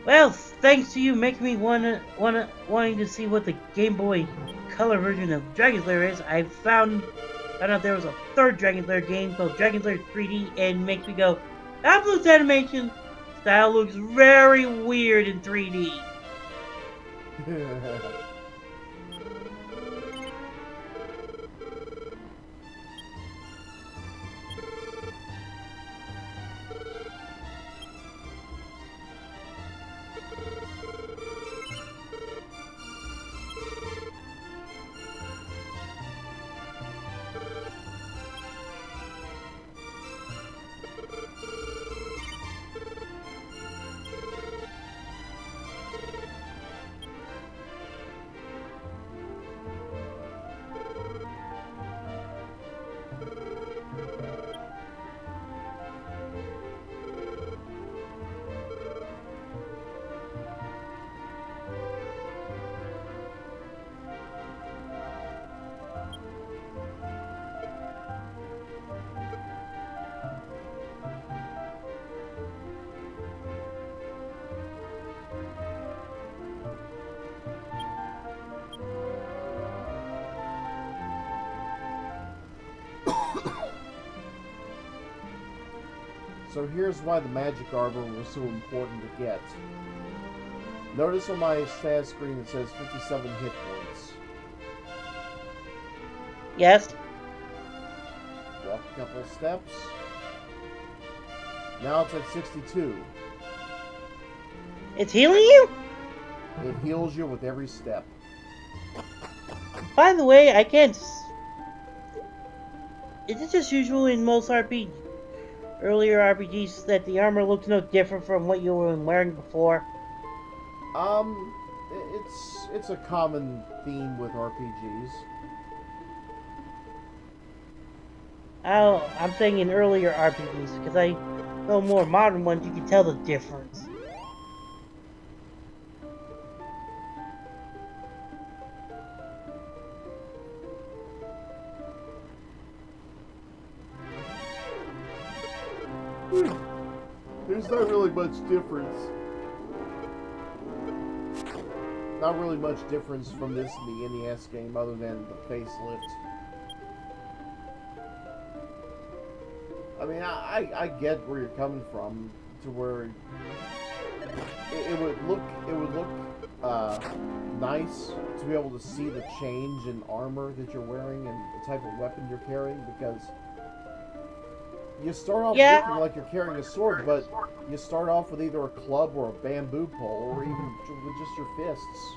Well, thanks to you making me wanting to see what the Game Boy Color version of Dragon Slayer is, I found out there was a third Dragon Slayer game called Dragon Slayer 3D, and makes me go, that Blue's animation style looks very weird in 3D. So here's why the magic armor was so important to get. Notice on my status screen it says 57 hit points. Yes? Walk a couple steps. Now it's at 62. It's healing you? It heals you with every step. By the way, I can't... Is it just usual in most earlier RPGs that the armor looks no different from what you were wearing before? It's a common theme with RPGs. Oh, I'm thinking earlier RPGs, because I know more modern ones you can tell the difference. There's not really much difference. Not really much difference from this in the NES game other than the facelift. I mean, I get where you're coming from, to where it would look nice to be able to see the change in armor that you're wearing and the type of weapon you're carrying, because you start off looking like you're carrying a sword, but you start off with either a club or a bamboo pole, or even with just your fists.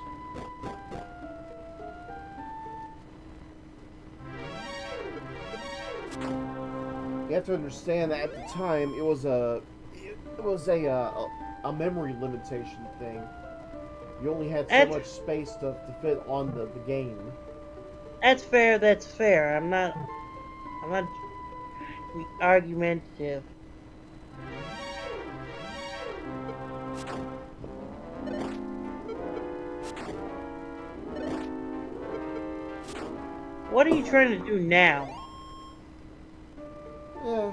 You have to understand that at the time it was a memory limitation thing. You only had so much space to fit on the game. That's fair. That's fair. I'm not argumentative. What are you trying to do now? Yeah.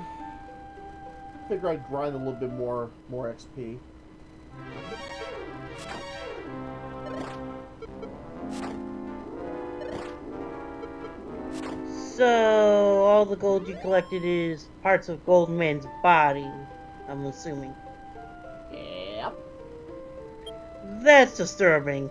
Figure I'd grind a little bit more XP. So, all the gold you collected is parts of Goldman's body, I'm assuming. Yep. That's disturbing.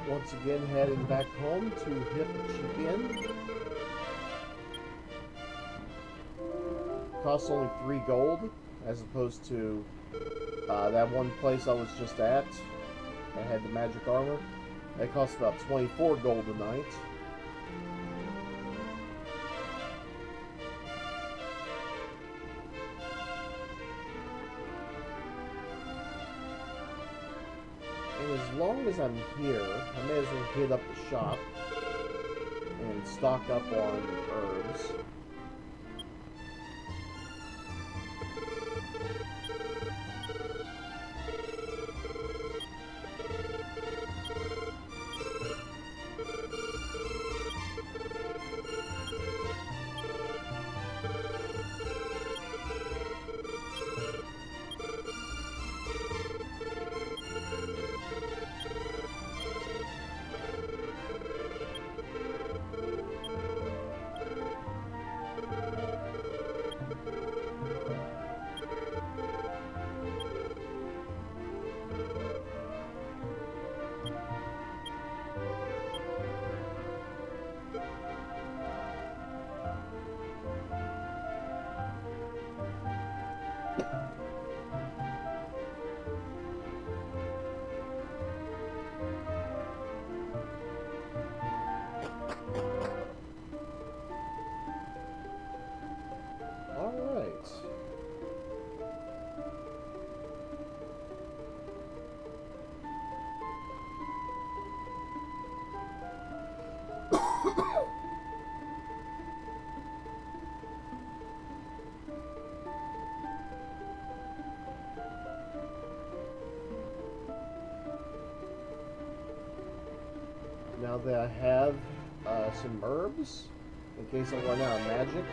Once again, heading back home to Hip Chicken. Costs only 3 gold, as opposed to that one place I was just at that had the magic armor. That costs about 24 gold a night. And as long as I'm here, I may as well hit up the shop and stock up on herbs. Now that I have some herbs, in case I run out of magic.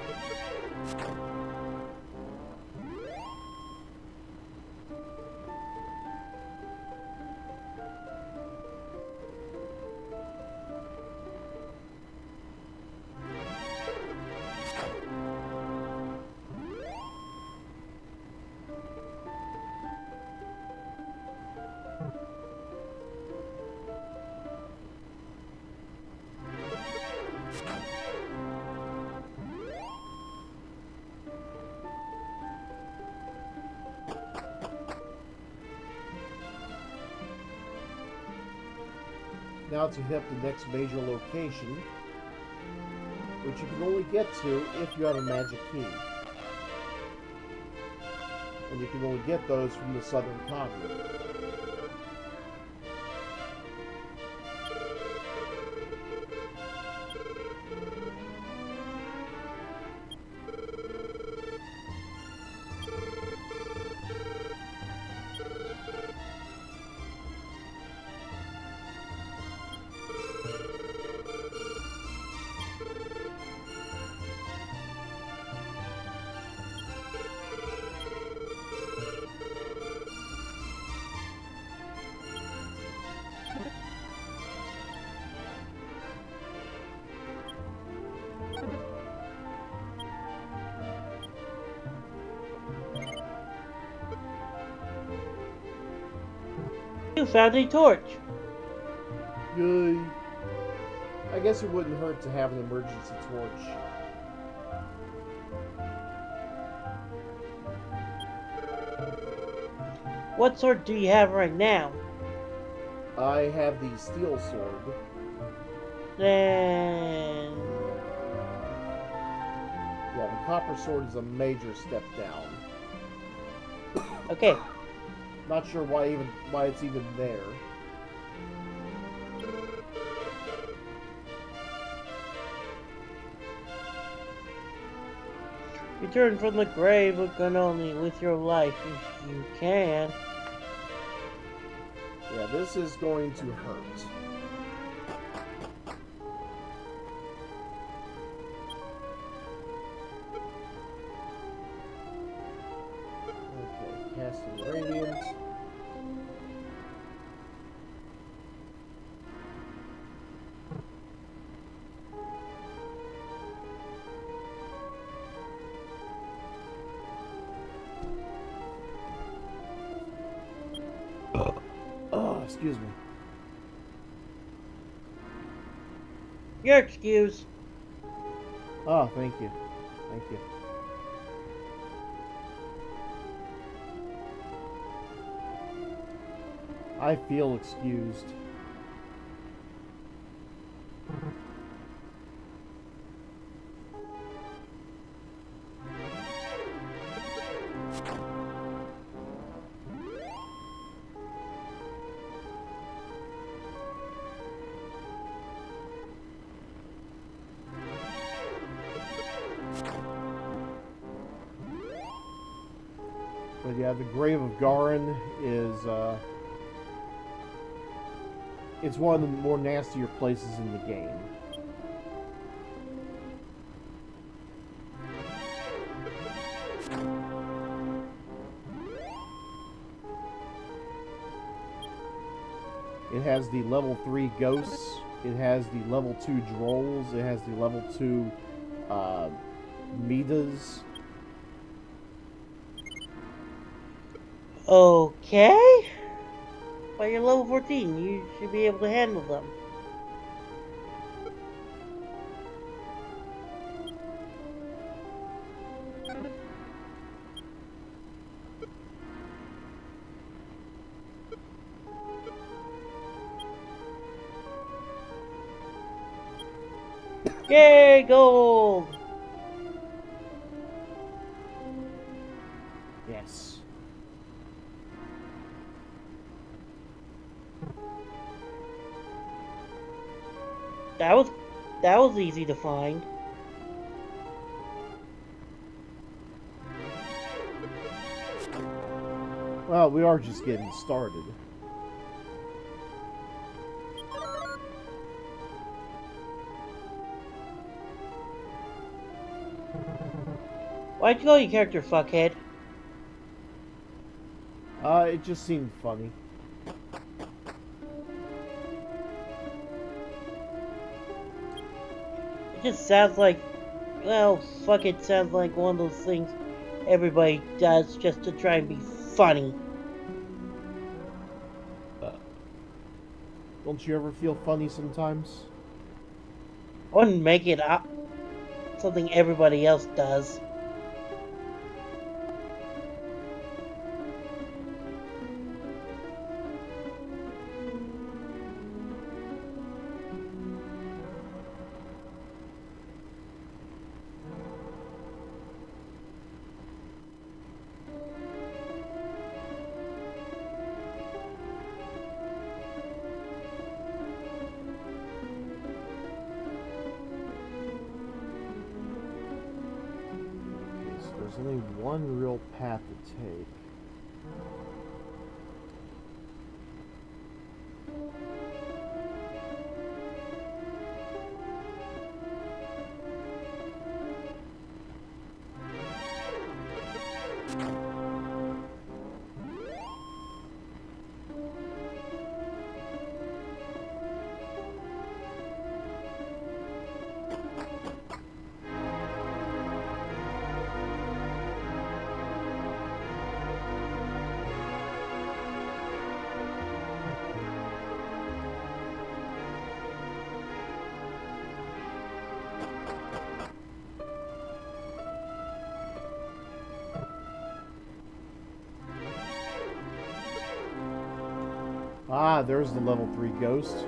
Now to hit the next major location, which you can only get to if you have a magic key. And you can only get those from the southern continent. You found a torch. Yay. I guess it wouldn't hurt to have an emergency torch. What sword do you have right now? I have the steel sword. Then... Yeah, the copper sword is a major step down. Okay. Not sure why it's even there. Return from the grave with Ganoni with your life if you can. Yeah, this is going to hurt. Okay, casting Radiant. Oh, excuse me. Your excuse. Oh, thank you. Thank you. I feel excused. But yeah, the Grave of Garin is, it's one of the more nastier places in the game. It has the level 3 ghosts, it has the level 2 drolls, it has the level 2, Midas. Okay. Well, you're level 14. You should be able to handle them. Yay, gold! Yes. That was easy to find. Well, we are just getting started. Why'd you call your character fuckhead? It just seemed funny. It just sounds like, well, fuck it, sounds like one of those things everybody does just to try and be funny. Don't you ever feel funny sometimes? I wouldn't make it up something everybody else does. There's only one real path to take. Ah, there's the level 3 ghost.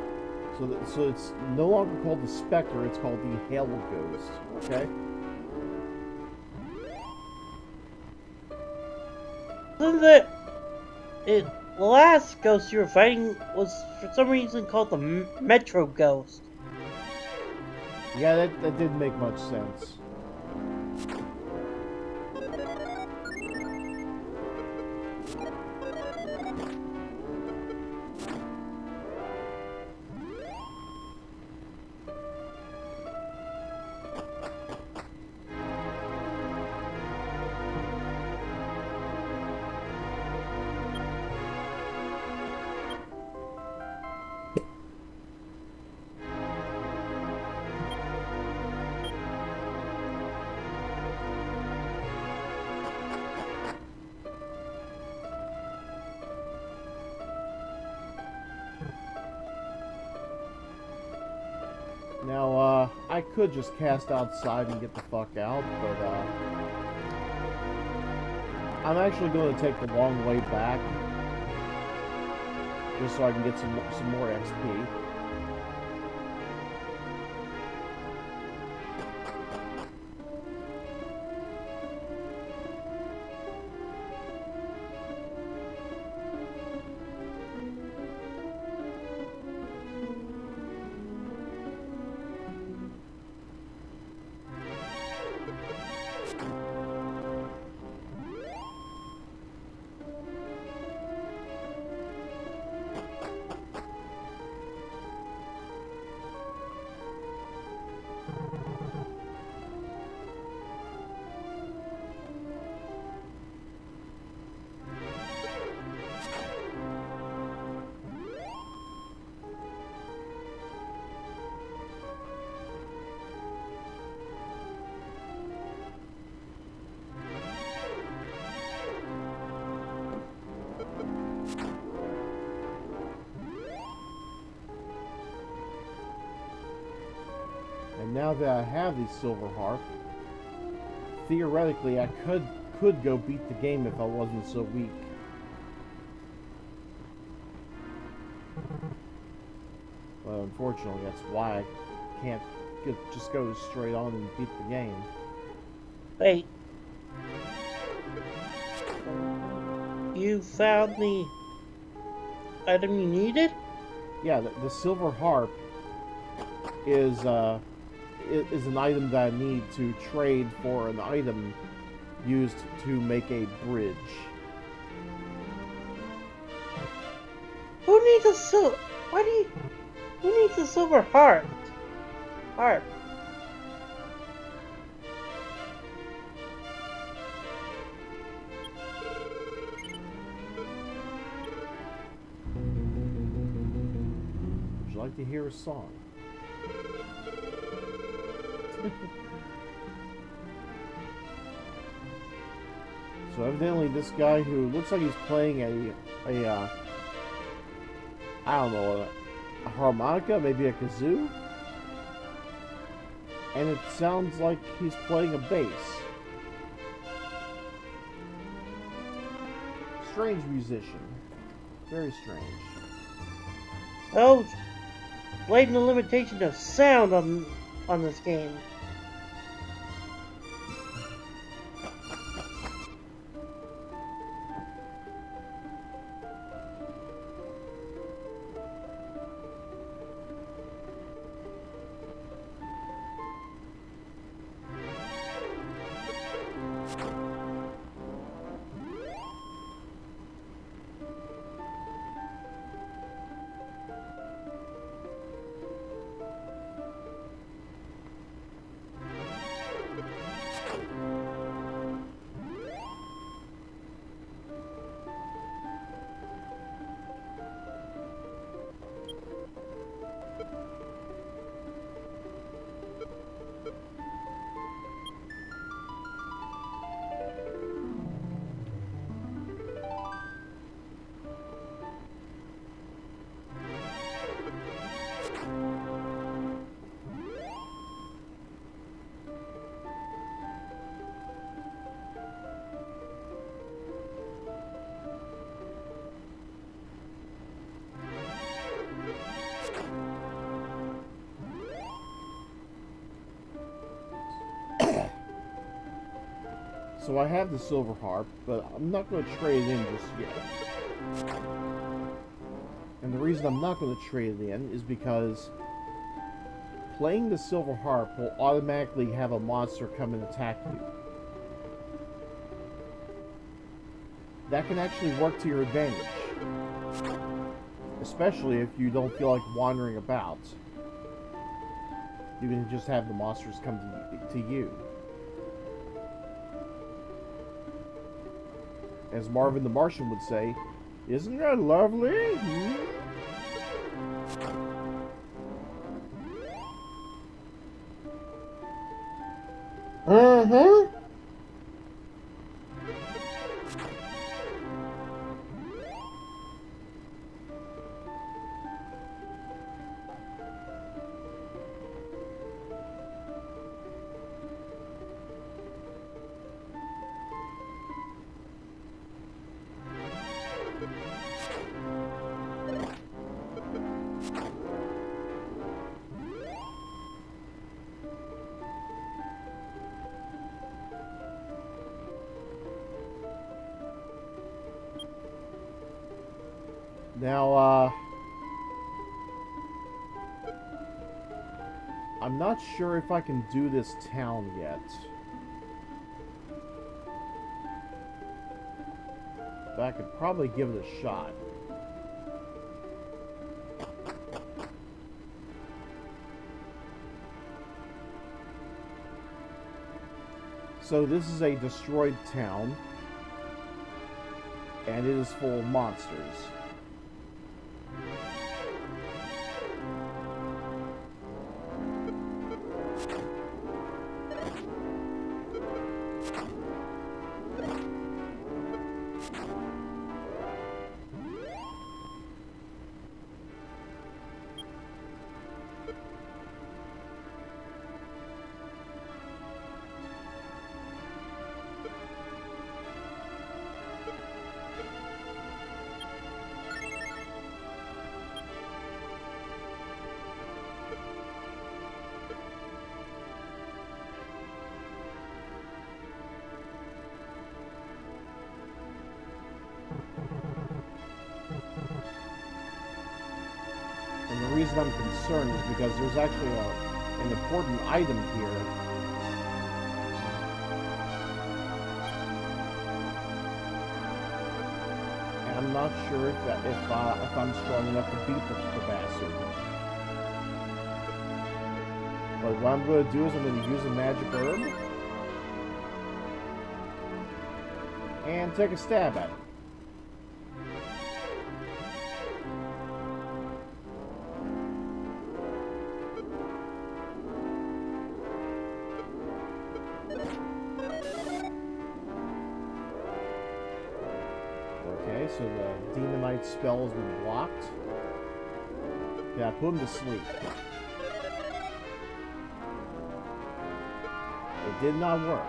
So it's no longer called the Spectre, it's called the Hell Ghost. Okay? The last ghost you were fighting was for some reason called the Metro Ghost. Yeah, that didn't make much sense. Now, I could just cast outside and get the fuck out, but, I'm actually going to take the long way back, just so I can get some more XP. And now that I have the Silver Harp, theoretically I could go beat the game if I wasn't so weak. But unfortunately, that's why I can't just go straight on and beat the game. Wait. You found the item you needed? Yeah, the Silver Harp is an item that I need to trade for an item used to make a bridge. Who needs a Who needs a silver harp? Would you like to hear a song? So evidently this guy who looks like he's playing a I don't know, a harmonica, maybe a kazoo? And it sounds like he's playing a bass. Strange musician. Very strange. Oh, blatant the limitation of sound on this game. So I have the silver harp, but I'm not going to trade it in just yet. And the reason I'm not going to trade it in is because playing the silver harp will automatically have a monster come and attack you. That can actually work to your advantage. Especially if you don't feel like wandering about. You can just have the monsters come to you. As Marvin the Martian would say, isn't that lovely? Mm-hmm. Now, I'm not sure if I can do this town yet. But I could probably give it a shot. So this is a destroyed town, and it is full of monsters. And the reason I'm concerned is because there's actually an important item here. And I'm not sure if I'm strong enough to beat the bastard. But what I'm going to do is I'm going to use a magic herb and take a stab at it. Okay, so the Demonite spell has been blocked. Yeah, put him to sleep. It did not work.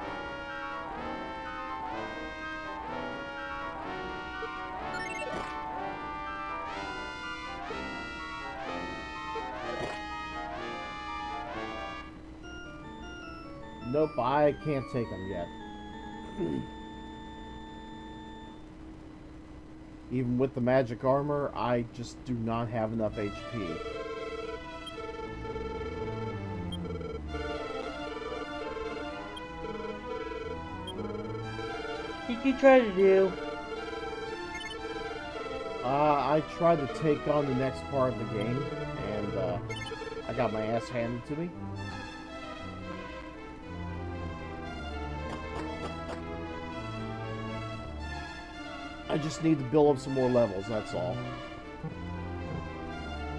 Nope, I can't take him yet. Even with the magic armor, I just do not have enough HP. What did you try to do? I tried to take on the next part of the game, and I got my ass handed to me. I just need to build up some more levels, that's all.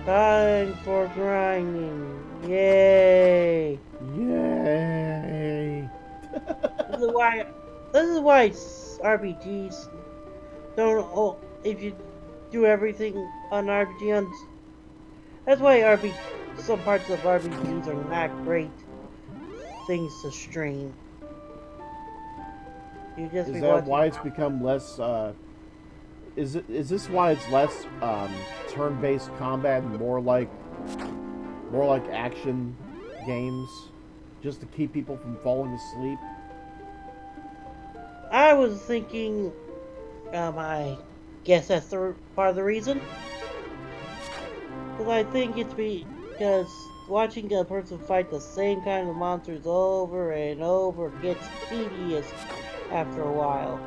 Time for grinding. Yay! Yay! This is why RPGs don't. Oh, if you do everything on RPG, that's why some parts of RPGs are not great things to stream. You just Is that why it's become less? Is this why it's less turn-based combat and more like action games, just to keep people from falling asleep? I was thinking, I guess that's part of the reason. Because I think it's because watching a person fight the same kind of monsters over and over gets tedious after a while.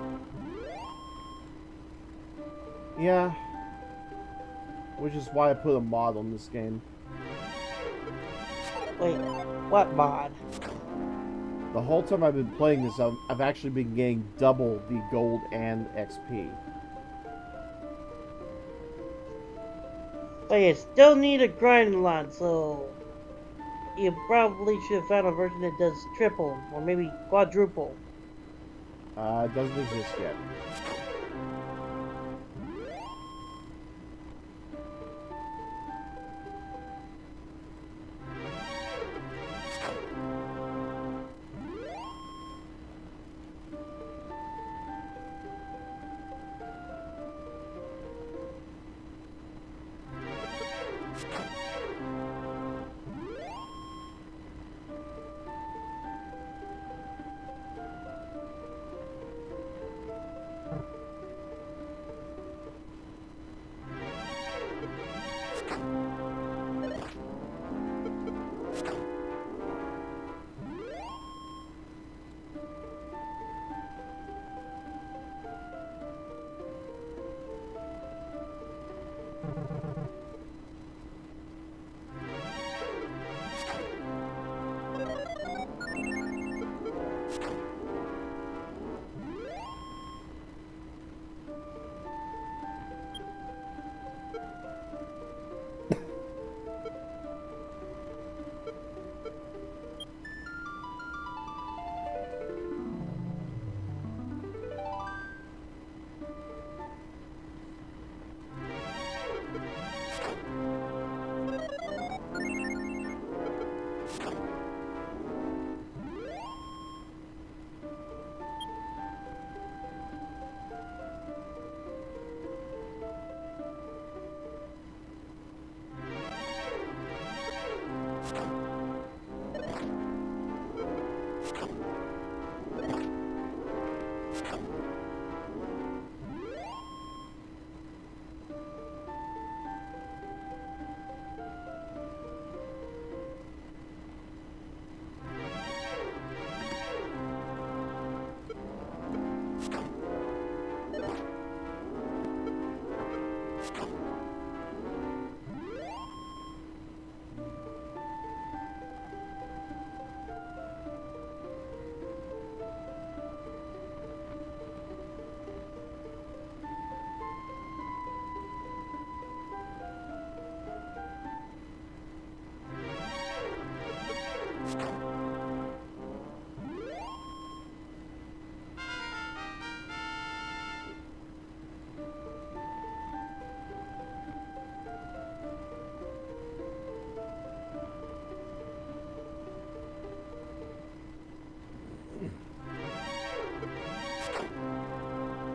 Yeah, which is why I put a mod on this game. Wait, what mod? The whole time I've been playing this, I've actually been getting double the gold and XP. But you still need a grind a lot, so you probably should have found a version that does triple or maybe quadruple. It doesn't exist yet.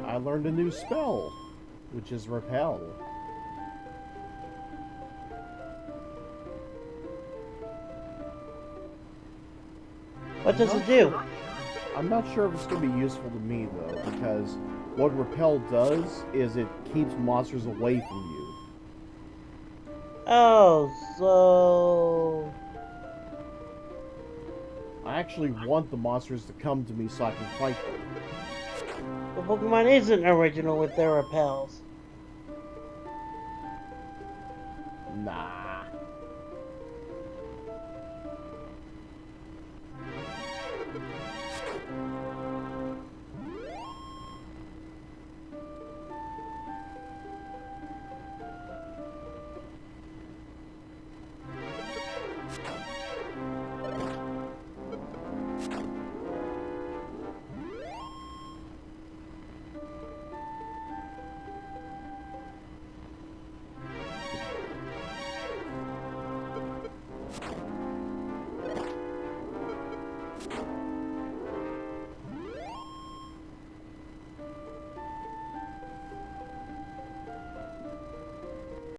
I learned a new spell, which is Repel. What does it do? I'm not sure if it's going to be useful to me, though, because what Repel does is it keeps monsters away from you. Oh, so... I actually want the monsters to come to me so I can fight them. The Pokemon isn't original with their repels. Nah.